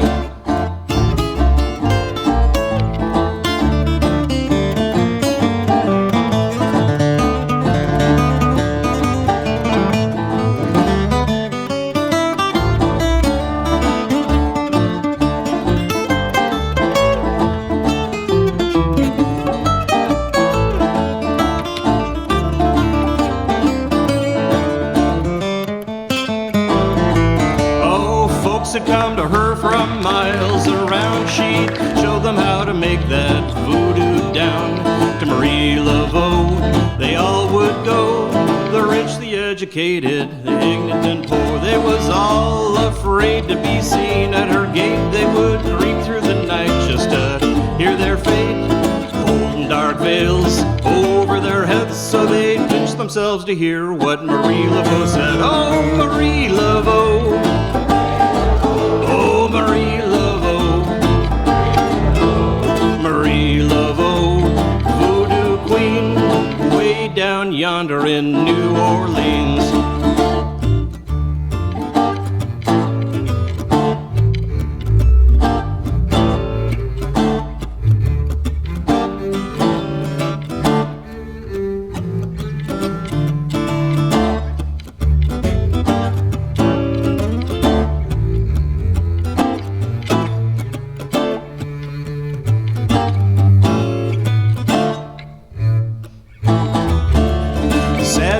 Had come to her from miles around. She'd show them how to make that voodoo down. To Marie Laveau they all would go, the rich, the educated, the ignorant and poor. They was all afraid to be seen at her gate. They would creep through the night just to hear their fate, holding dark veils over their heads so they'd pinch themselves to hear what Marie Laveau said. Oh, Marie Laveau, Marie Laveau, Marie Laveau, voodoo queen, way down yonder in New Orleans.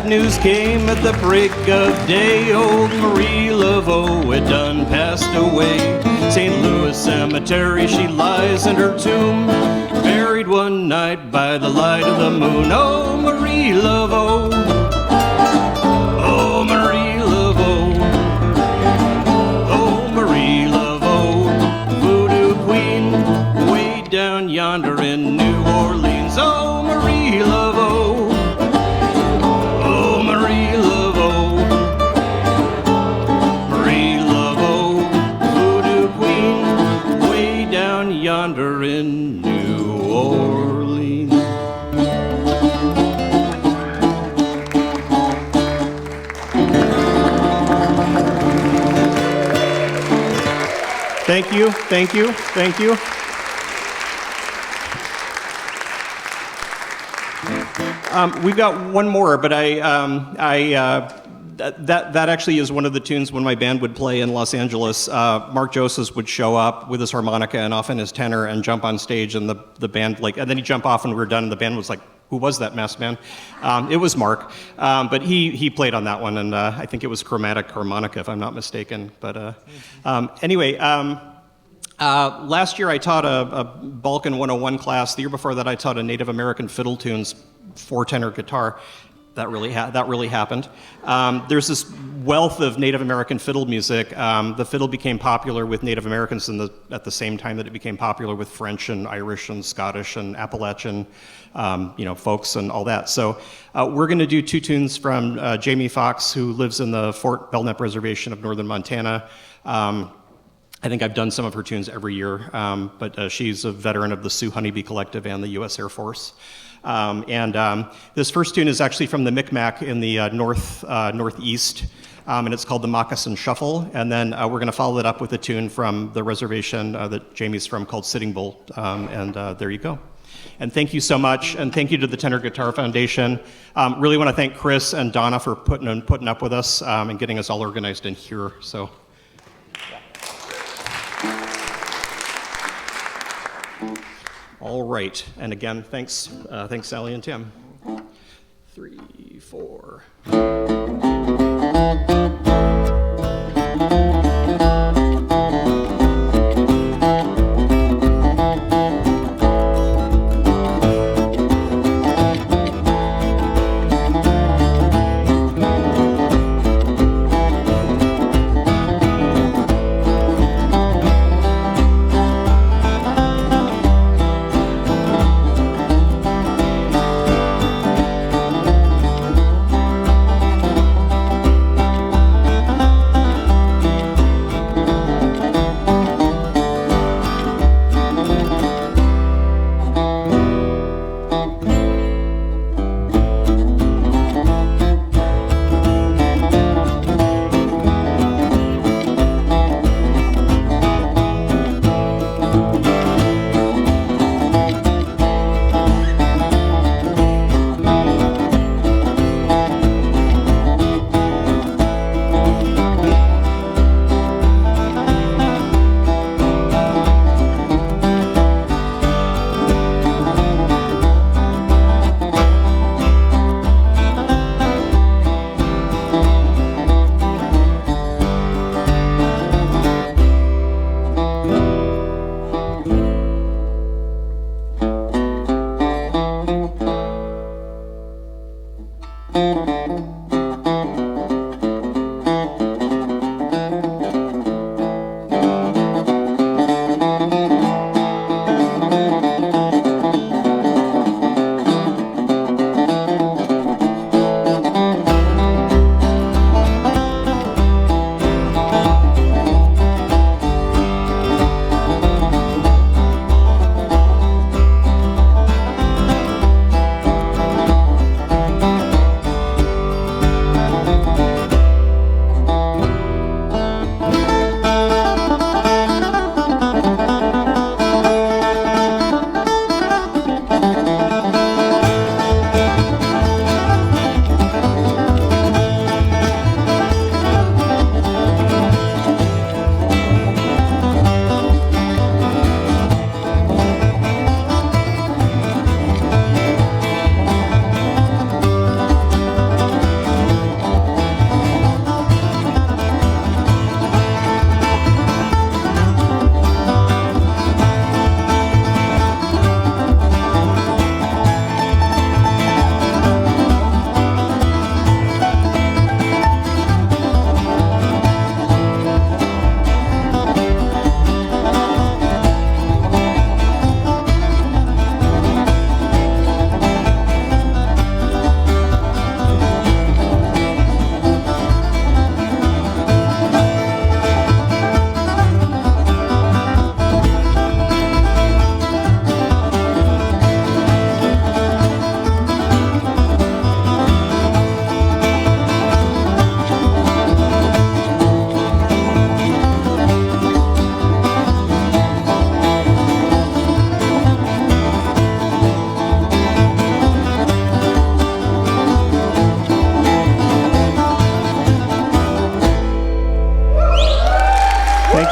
News came at the break of day. Old Marie Laveau had done passed away. St. Louis Cemetery she lies in her tomb, buried one night by the light of the moon. Oh, Marie Laveau, oh, Marie Laveau, oh, Marie Laveau, voodoo queen, way down yonder in New Orleans. Oh, Marie Laveau, Thank you, thank you, thank you. We've got one more, but that actually is one of the tunes when my band would play in Los Angeles. Mark Joseph would show up with his harmonica and often his tenor and jump on stage, and the band and then he'd jump off and we were done, and the band was like, "Who was that masked man?" It was Mark, but he played on that one, and I think it was chromatic harmonica, if I'm not mistaken. But anyway. Last year I taught a Balkan 101 class. The year before that I taught a Native American fiddle tunes for tenor guitar. That really happened. There's this wealth of Native American fiddle music. The fiddle became popular with Native Americans at the same time that it became popular with French and Irish and Scottish and Appalachian folks and all that. So we're going to do two tunes from Jamie Foxx, who lives in the Fort Belknap Reservation of northern Montana. I think I've done some of her tunes every year, but she's a veteran of the Sioux Honeybee Collective and the U.S. Air Force. This first tune is actually from the Micmac in the northeast, and it's called the Moccasin Shuffle. And then we're going to follow it up with a tune from the reservation that Jamie's from called Sitting Bull. There you go. And thank you so much, and thank you to the Tenor Guitar Foundation. Really want to thank Chris and Donna for putting up with us and getting us all organized in here. So. All right, and again, thanks Sally and Tim. 3, 4.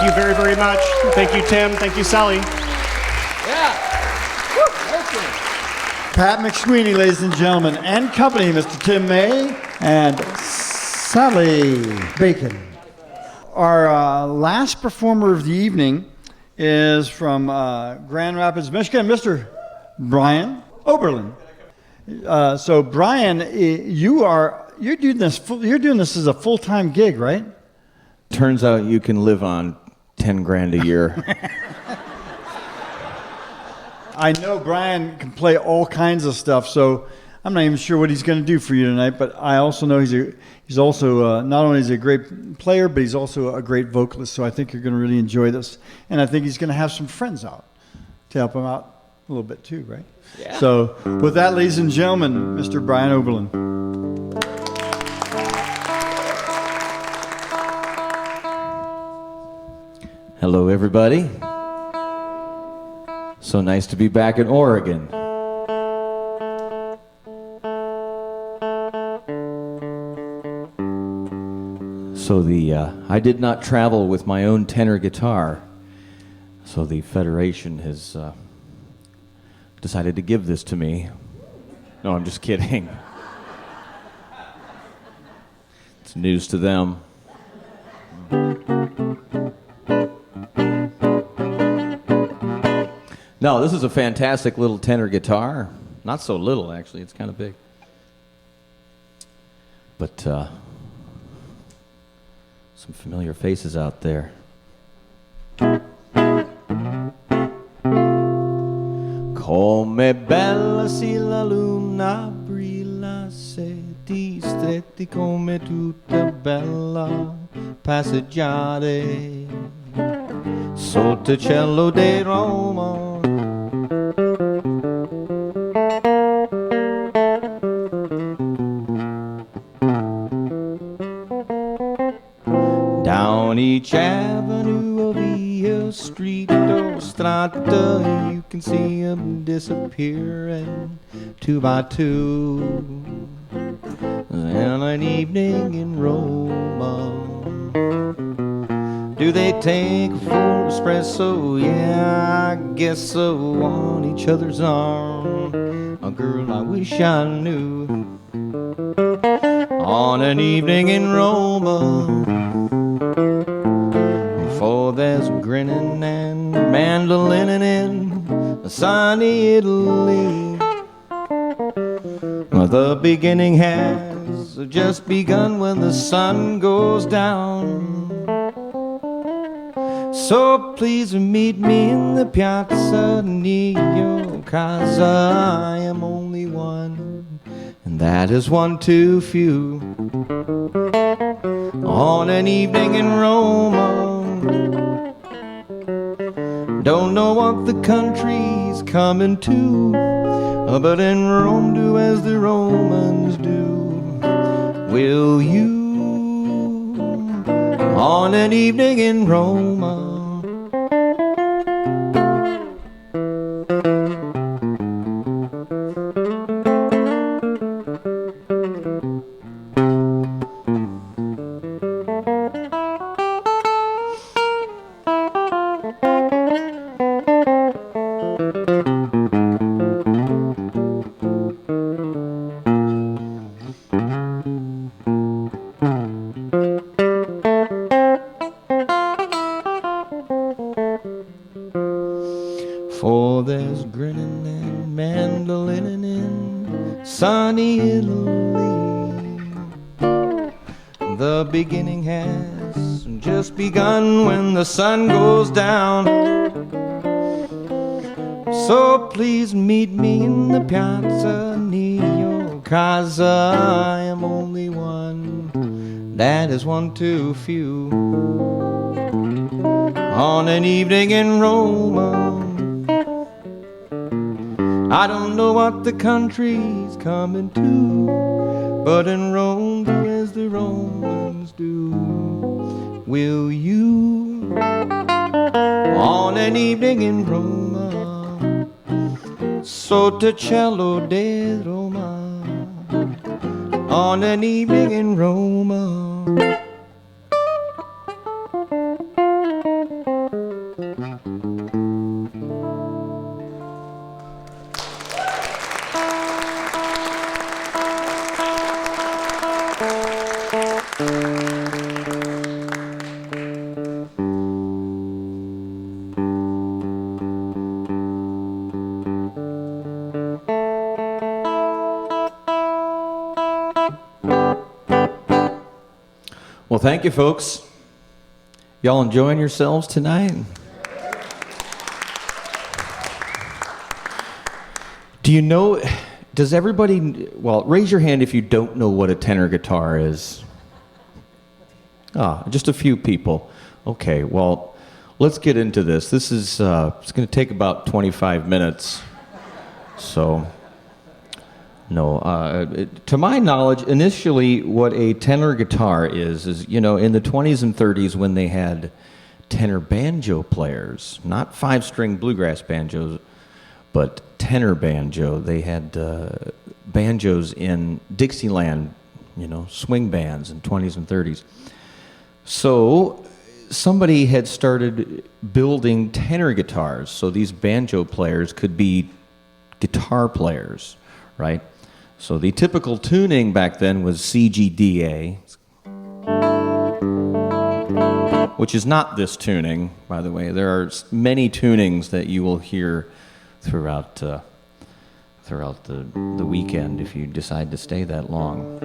you very, very much. Thank you, Tim. Thank you, Sally. Pat McSweeney, ladies and gentlemen, and company, Mr. Tim May and Sally Bacon. Our last performer of the evening is from Grand Rapids, Michigan, Mr. Brian Oberlin. So Brian, you're doing this as a full-time gig, right? Turns out you can live on 10 grand a year. I know Brian can play all kinds of stuff, so I'm not even sure what he's going to do for you tonight. But I also know he's also not only is he a great player, but he's also a great vocalist. So I think you're going to really enjoy this, and I think he's going to have some friends out to help him out a little bit too, right? Yeah. So with that, ladies and gentlemen, Mr. Brian Oberlin. Hello, everybody. So nice to be back in Oregon. So I did not travel with my own tenor guitar, so the Federation has decided to give this to me. No, I'm just kidding. It's news to them. No, this is a fantastic little tenor guitar. Not so little, actually. It's kind of big. But some familiar faces out there. Come bella si la luna brilla se ti stretti come tutta bella passeggiare sotto il cielo di Roma. Down each avenue of each street or strata, you can see 'em disappearing two by two. And an evening in Roma. Do they take a full espresso? Yeah, I guess so, on each other's arm. A girl I wish I knew. On an evening in Roma. For there's grinning and mandolining in sunny Italy. The beginning has just begun when the sun goes down. So please meet me in the Piazza Neo, 'cause I am only one, and that is one too few. On an evening in Roma, don't know what the country's coming to, but in Rome do as the Romans do. Will you? On an evening in Roma. For there's grinning and mandolining in sunny Italy. The beginning has just begun when the sun goes down. So please meet me in the Piazza Neo, 'cause I am only one, that is one too few. On an evening in Roma, I don't know what the country's coming to, but in Rome do as the Romans do. Will you? On an evening in Roma, sotto cielo di Roma. On an evening in Roma. Well, thank you, folks. Y'all enjoying yourselves tonight? Do you know, does everybody, well, raise your hand if you don't know what a tenor guitar is. Ah, just a few people. Okay, well, let's get into this. This is, it's going to take about 25 minutes. So, no, to my knowledge, initially what a tenor guitar is, you know, in the 20s and 30s when they had tenor banjo players, not five-string bluegrass banjos, but tenor banjo. They had banjos in Dixieland, you know, swing bands in 20s and 30s. So somebody had started building tenor guitars, so these banjo players could be guitar players, right? So the typical tuning back then was CGDA, which is not this tuning, by the way. There are many tunings that you will hear throughout the weekend if you decide to stay that long.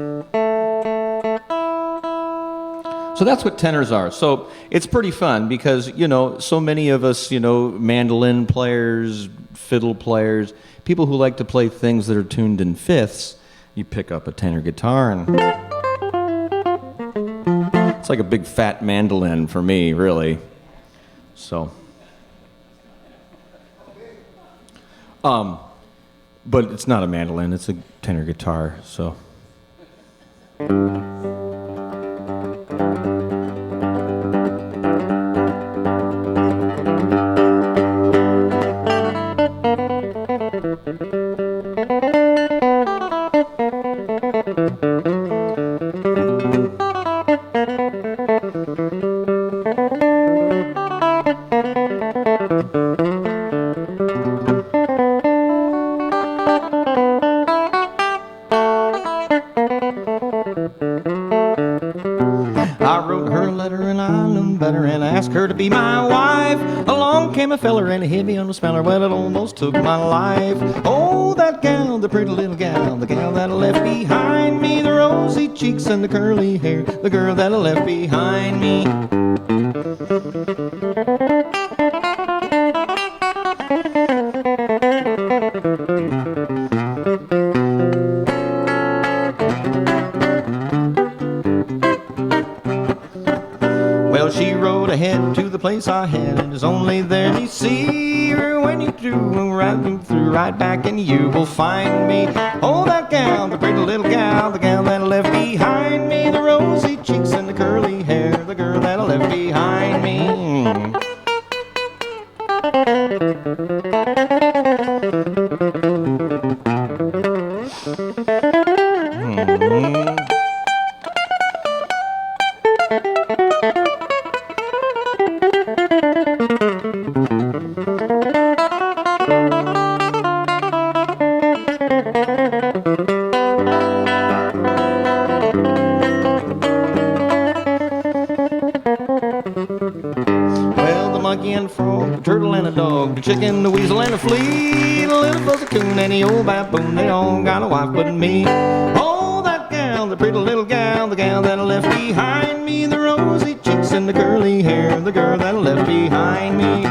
So that's what tenors are. So it's pretty fun because, you know, so many of us, you know, mandolin players, fiddle players, people who like to play things that are tuned in fifths, you pick up a tenor guitar and it's like a big fat mandolin for me, really. So, but it's not a mandolin, it's a tenor guitar, so. I wrote her a letter and I knew better and I asked her to be my wife. Along came a feller and he hit me on the speller. Well, it almost took my life. Oh, that gal, the pretty little gal, the gal that I left behind me, the rosy cheeks and the curly hair, the girl that I left behind me. Well, she rode ahead to the place I had, and it's only there you see her. When you do, right through, right back, and you will find me. Oh, that gal, the pretty little gal, the gal that I left behind me, the rosy cheeks and the curly hair, the girl that I left behind me. Well, the monkey and the frog, the turtle and the dog, the chicken, the weasel and the flea, the little fuzzy coon and the old baboon, they all got a wife but me. Oh, that gal, the pretty little gal, the gal that I left behind me, the rosy cheeks and the curly hair, the girl that I left behind me.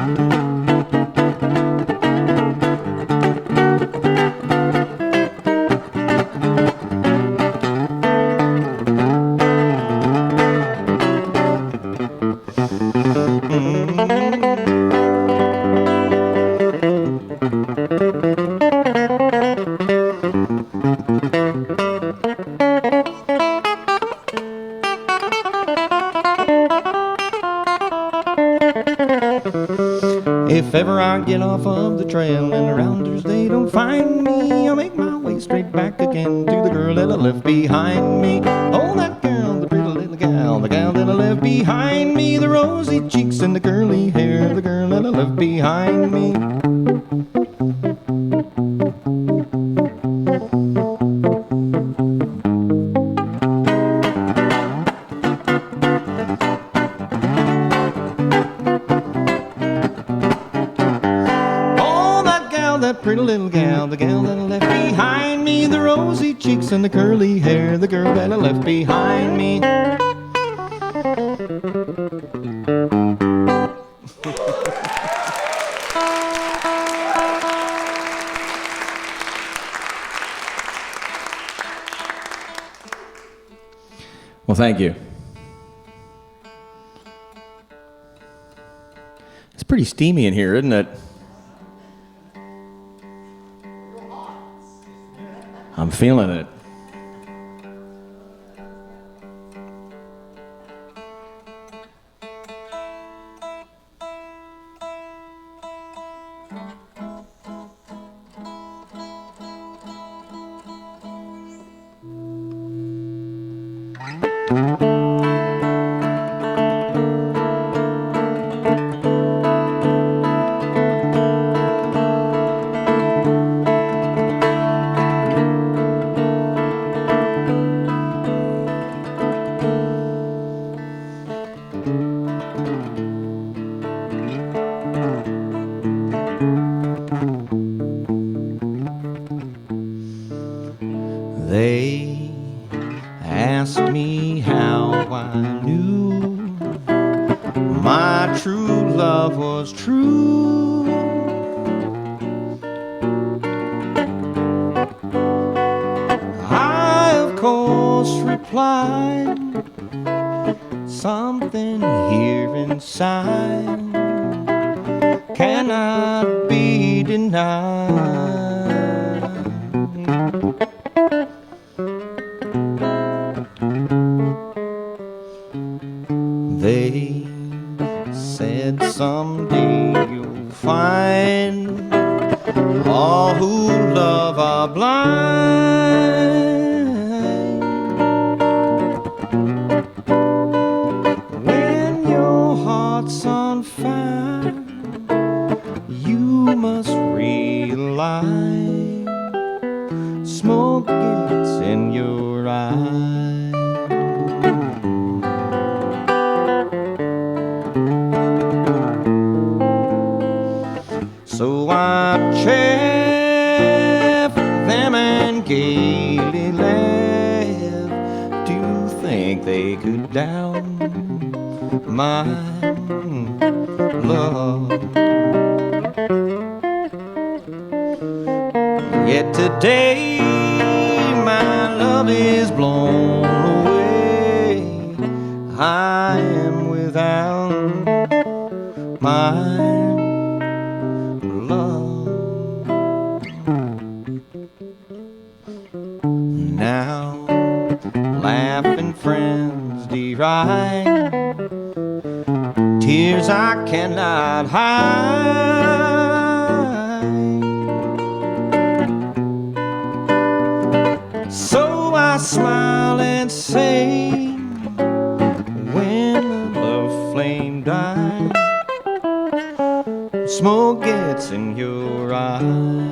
If ever I get off of the trail and the rounders they don't find me, I'll make my way straight back again to the girl that I left behind me. Oh, that gal, the pretty little gal, the gal that I left left behind me, the rosy cheeks and the curly hair, the girl that I left behind me. That pretty little gal, the gal that I left behind me, the rosy cheeks and the curly hair, the girl that I left behind me. Well, thank you. It's pretty steamy in here, isn't it? I'm feeling it. They asked me how I knew my true love was true. I, of course, replied, something here inside cannot be denied. They said someday you'll find all who love are blind. When your heart's on fire, you must realize smoke gets in your eyes. So I chaff them and gaily laugh to think they could doubt my love. Yet today my love is blown away. I am without my love. Now laughing friends deride tears I cannot hide. So I smile and say, when the love flame dies, smoke gets in your eyes.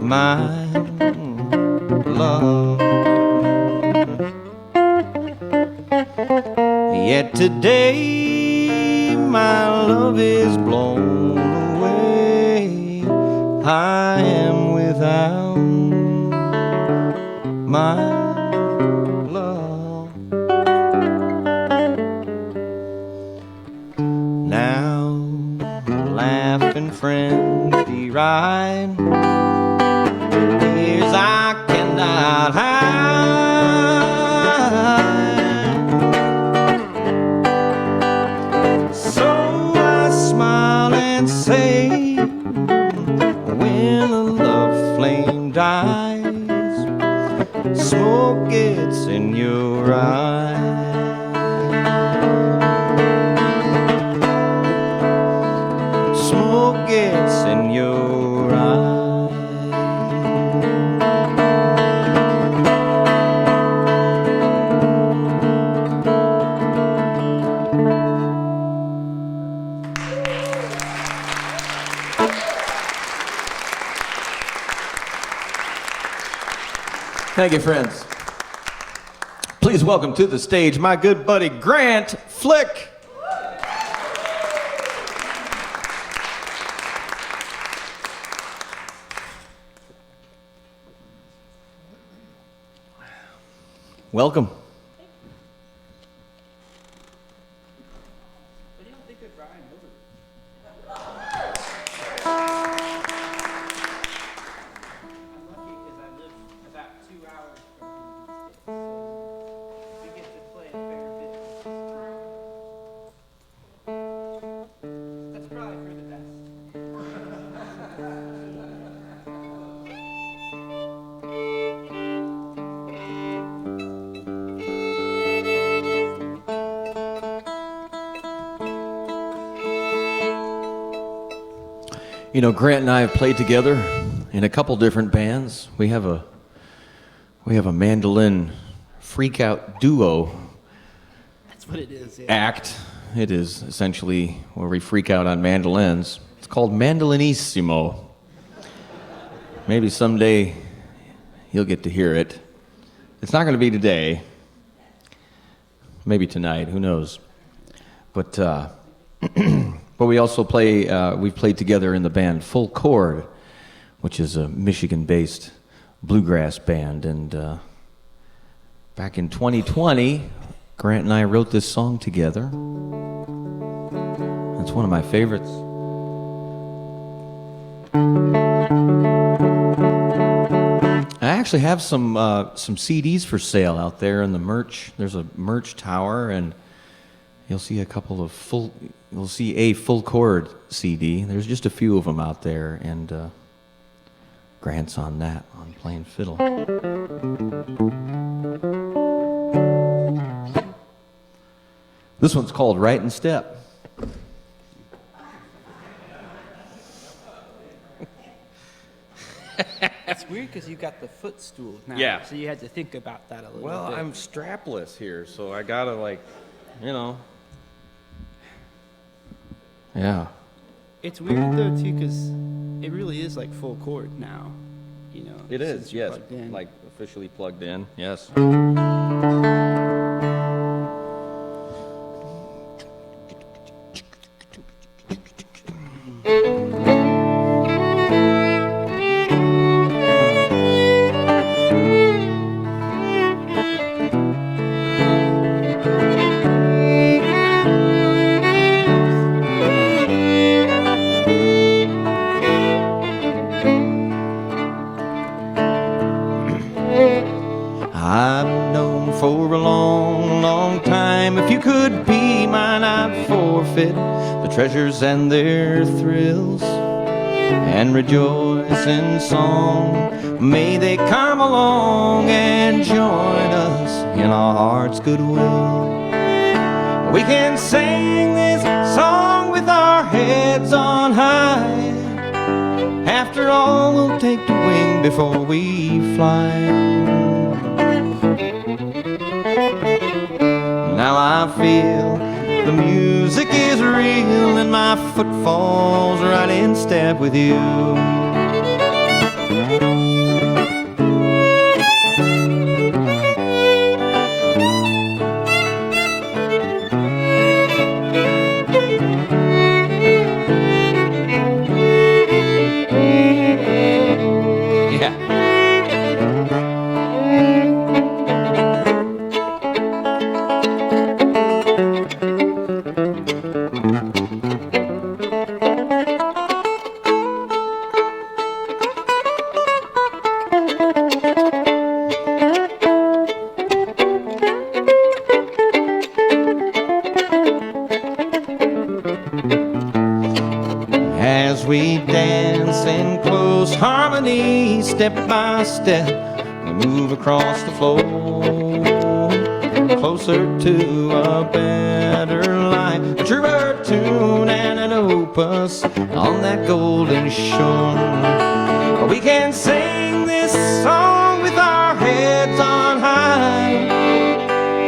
my love. Yet today my love is blown away. I am without my love. Now laughing friends deride tears I cannot hide. So I smile and say, when a love flame dies, smoke gets in your eyes. Smoke gets in your eyes. Thank you, friends. Please welcome to the stage my good buddy Grant Flick. Welcome. You know, Grant and I have played together in a couple different bands. We have a mandolin freak out duo. That's what it is. Yeah. Act. It is essentially where we freak out on mandolins. It's called Mandolinissimo. Maybe someday you'll get to hear it. It's not going to be today. Maybe tonight. Who knows? But we also play. We've played together in the band Full Chord, which is a Michigan-based bluegrass band. And back in 2020, Grant and I wrote this song together. It's one of my favorites. I actually have some CDs for sale out there in the merch. There's a merch tower, and you'll see a full chord CD. There's just a few of them out there, and Grant's on that, on playing fiddle. This one's called Right in Step. It's weird because you got the footstool now. Yeah. So you had to think about that a little bit. Well, I'm strapless here, so I gotta, like, you know. Yeah. It's weird though too because it really is like full chord now. You know. It is, since you're yes. plugged in. Like officially plugged in, yes. I've known for a long, long time if you could be mine, I'd forfeit the treasures and their thrills and rejoice in song. May they come along and join us in our heart's goodwill. We can sing this song with our heads on high. After all, we'll take the wing before we fly. Now I feel the music is real and my footfall's right in step with you. step by step, we move across the floor, closer to a better life, a truer tune and an opus on that golden shore. We can sing this song with our heads on high.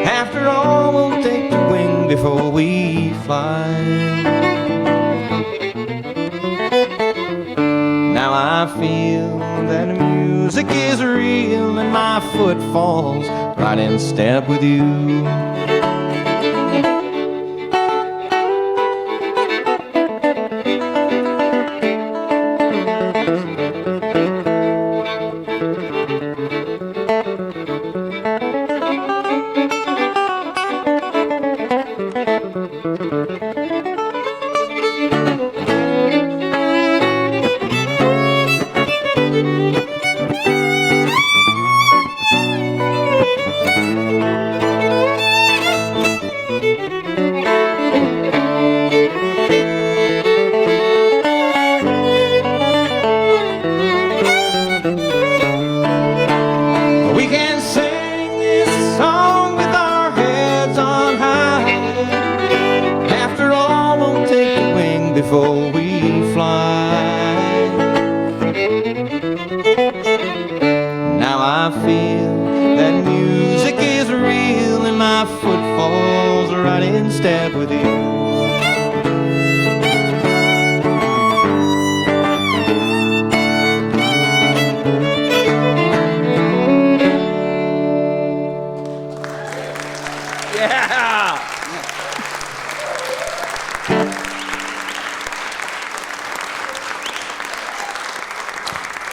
After all, we'll take the wing before we fly. Now I feel that music is real and my foot falls right in step with you. Before we fly. Now I feel that music is real and my foot falls right in step with you.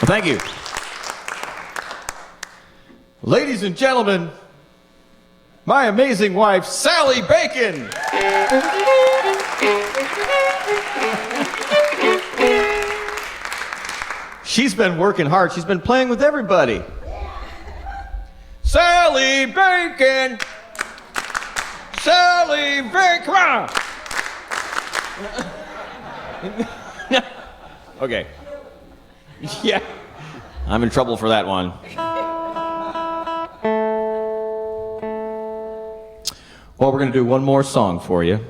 Thank you. Ladies and gentlemen, my amazing wife, Sally Bacon. She's been working hard. She's been playing with everybody. Sally Bacon. Sally Bacon. Come on. Okay. Yeah. I'm in trouble for that one. Well, we're going to do one more song for you.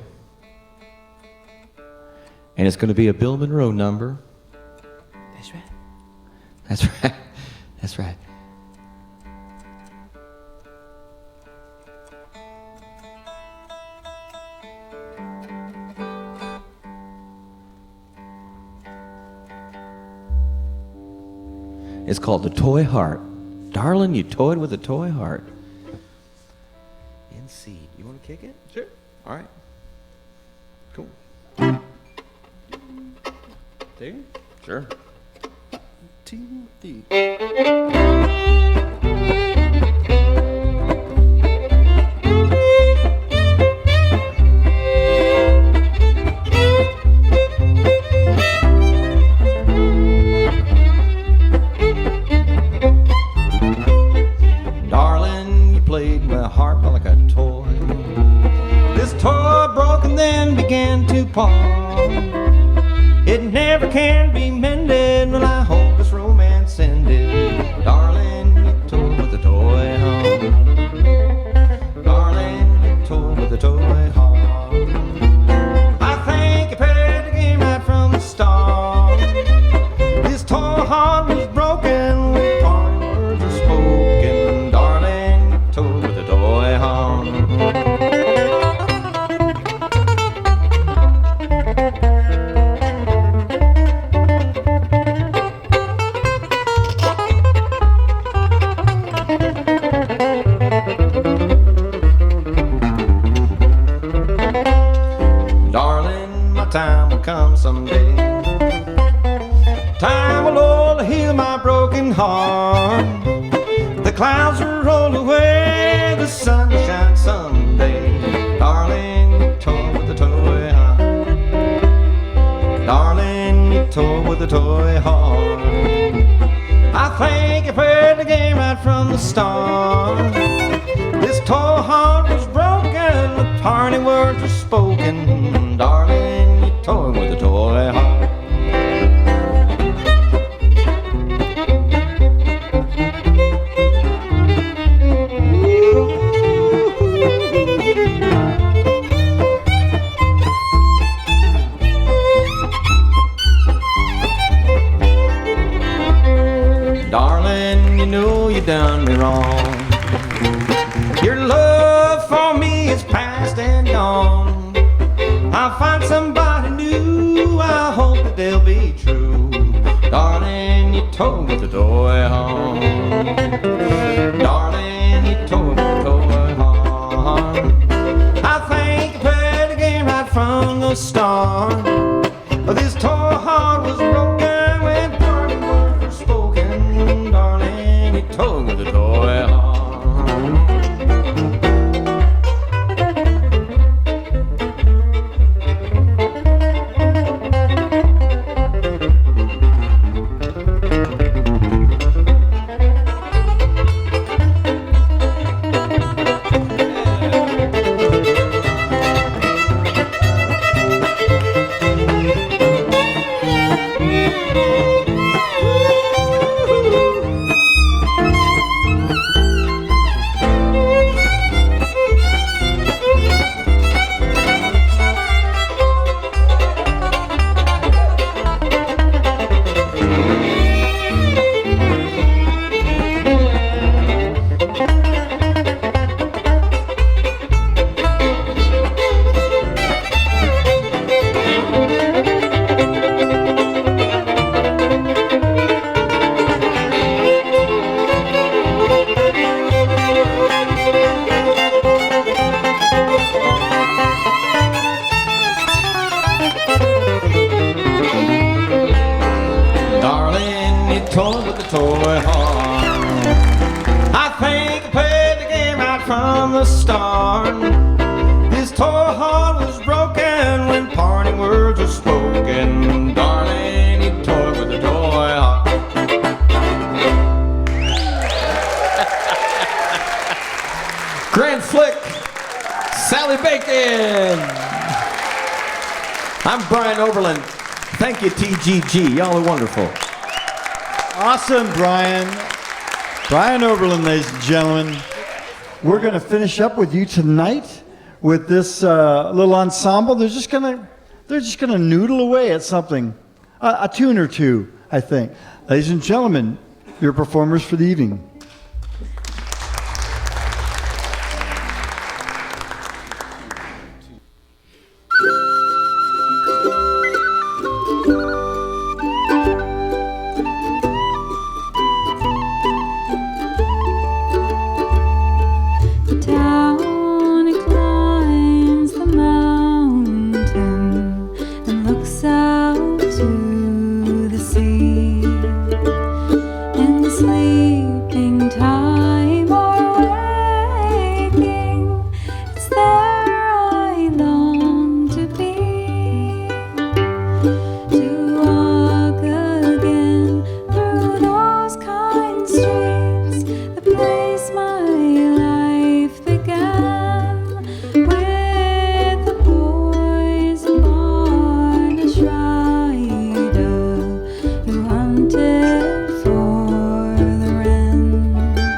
And it's going to be a Bill Monroe number. That's right. That's right. That's right. It's called The Toy Heart. Darling, you toyed with a toy heart. In C. You want to kick it? Sure. All right. Cool. Two? Sure. 2, 3. It never can be mended. Well, I hope this romance ended. Darling, you toyed with a toy heart. Darling, you toyed with a toy heart. I think you played the game right from the start. This toy heart was broken when parting words were spoken. Darling, you toyed with a toy heart. Time will come someday. Time will all heal my broken heart. The clouds will roll away. The sun will shine someday. Darling, you toy with a toy heart. Darling, you toy with a toy heart. I think you played the game right from the start. This toy heart was broken. The parting words were spoken. Darling, you toyed with a toy heart. you know you done me wrong. Your love for me is past and gone. I'll find somebody new, I hope that they'll be true. Darling, you told me the toy horn. Darling, you told me the toy horn. I think you played the game right from the start. This toy heart was broken when parting words were spoken. Darling, you told me the toy horn. Thank you, TGG. Y'all are wonderful. Awesome, Brian. Brian Oberlin, ladies and gentlemen. We're going to finish up with you tonight with this little ensemble. They're just going to noodle away at something, a tune or two, I think. Ladies and gentlemen, your performers for the evening. Hunted for the wren.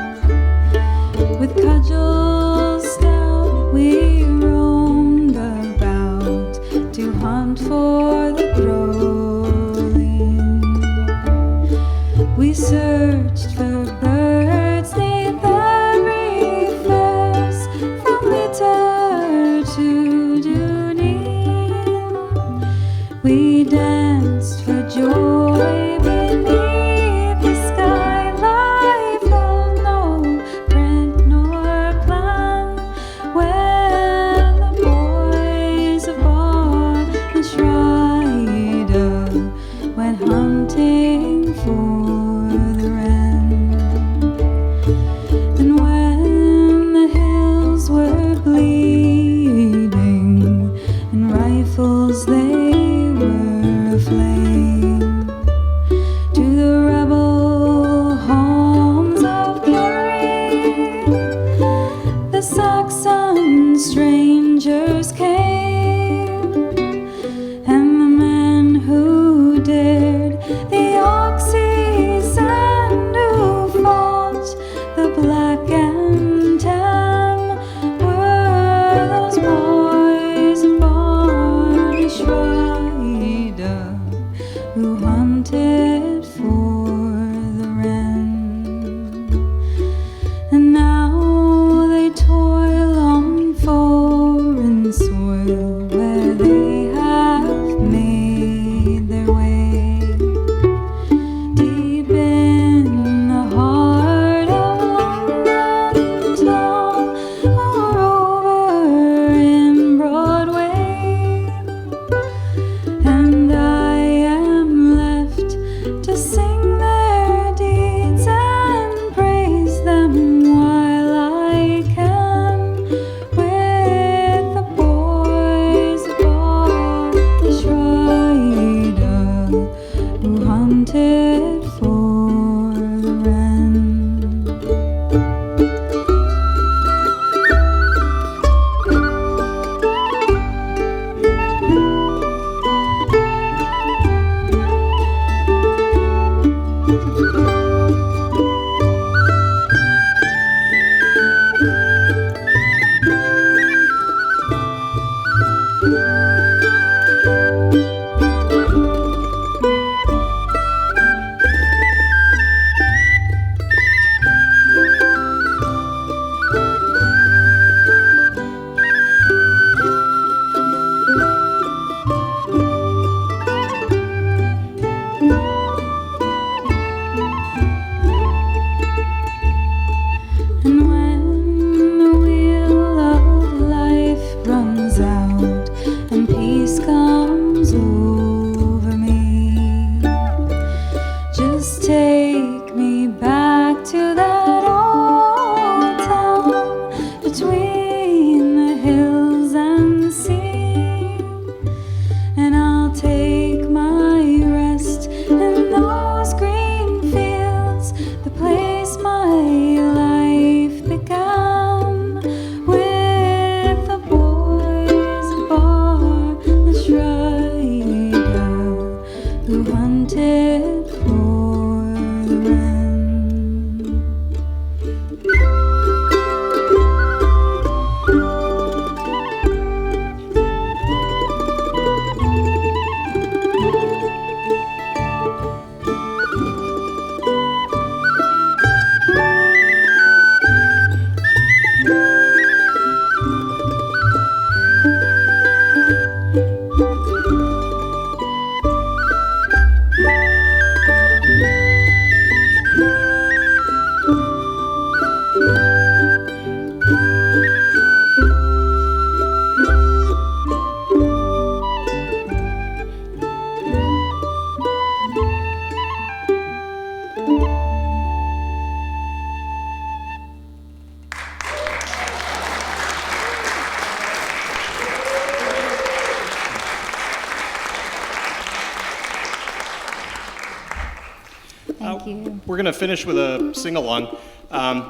We're going to finish with a sing-along.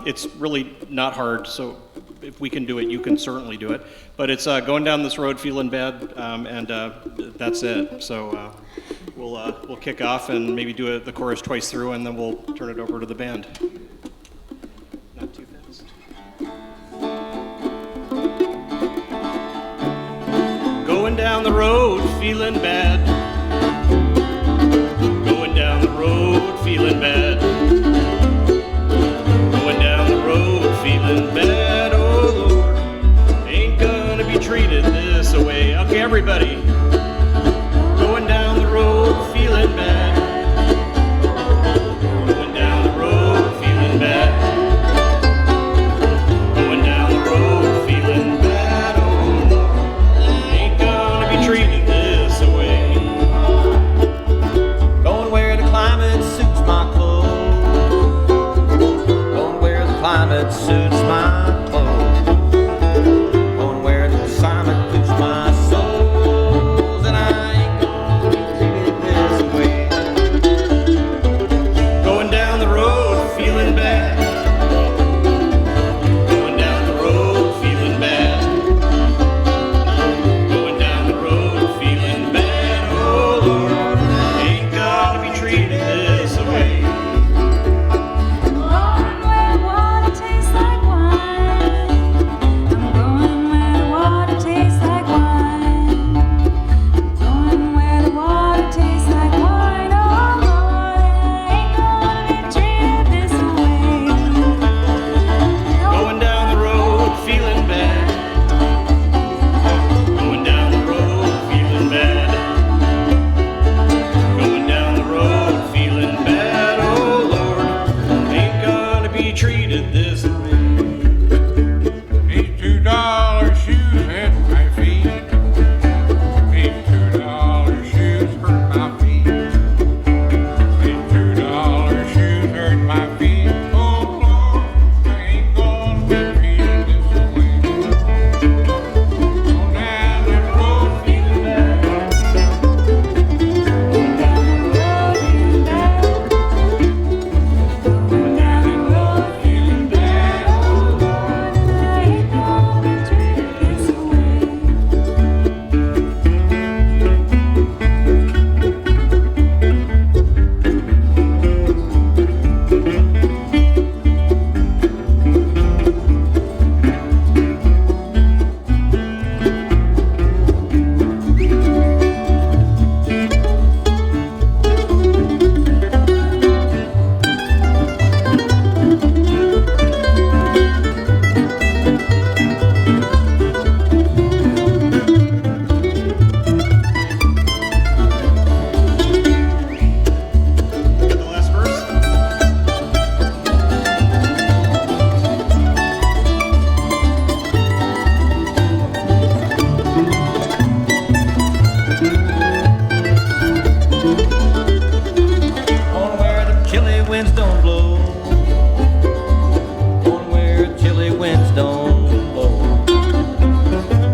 It's really not hard, so if we can do it, you can certainly do it. But it's going down this road feeling bad, and that's it. So we'll kick off and maybe do the chorus twice through, and then we'll turn it over to the band. Not too fast. Going down the road feeling bad. Going down the road feeling bad. Going down the road feeling bad. Oh Lord, ain't gonna be treated this way. Okay, everybody. Going down the road feeling bad. Going down the road feeling bad. Going down the road feeling bad. Oh Lord, ain't gonna be treated this way. Going where the climate suits my clothes. Going where the climate suits my clothes. Going where the climate suits my soul. And I ain't gonna be treated this way. Going down the road feeling bad. Going down the road feeling bad. Going down the road feeling bad. Oh Lord, ain't gonna be treated this way. Going where water tastes like wine. I'm going where the water tastes like wine. Going where the water tastes like wine. Oh Lord, I ain't gonna be treated this way. Going down the road feeling bad. Going down the road feeling bad. Going down the road feeling bad. Oh Lord, ain't gonna be treated this way. These $2 shoes hit my feet. These $2 shoes hurt my feet. These $2 shoes hurt my feet. Oh Lord, I ain't gonna be treated this way. Go down that road feeling bad. Going down the road feeling bad. Going down the road feeling bad. Oh Lord, I ain't gonna be treated this way. Get the last verse. Going where the chilly winds don't blow. Going where the chilly winds don't blow.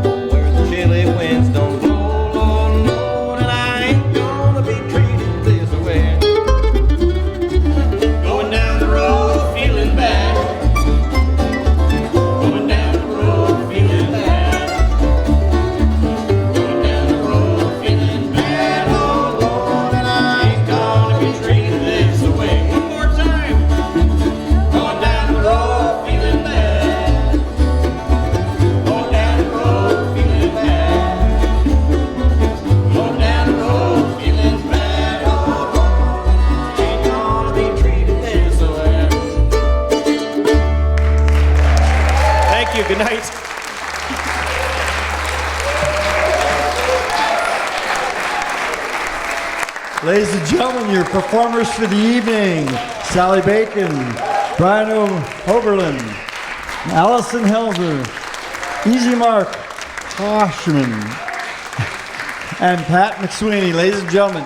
Going where the chilly winds don't blow, Lord, Lord, and I ain't gonna be treated this way. Going down the road feeling bad. Going down the road feeling bad. Going down the road feeling bad. Oh Lord, and I ain't gonna be treated this way. One more time. Going down the road feeling bad. Going down the road feeling bad. Going down the road feeling bad. Oh Lord, ain't gonna be treated this way. Thank you. Good night. Ladies and gentlemen, your performers for the evening, Sally Bacon, Brian Oberlin, Allison Helzer, Easy Mark Toshman, and Pat McSweeney. Ladies and gentlemen,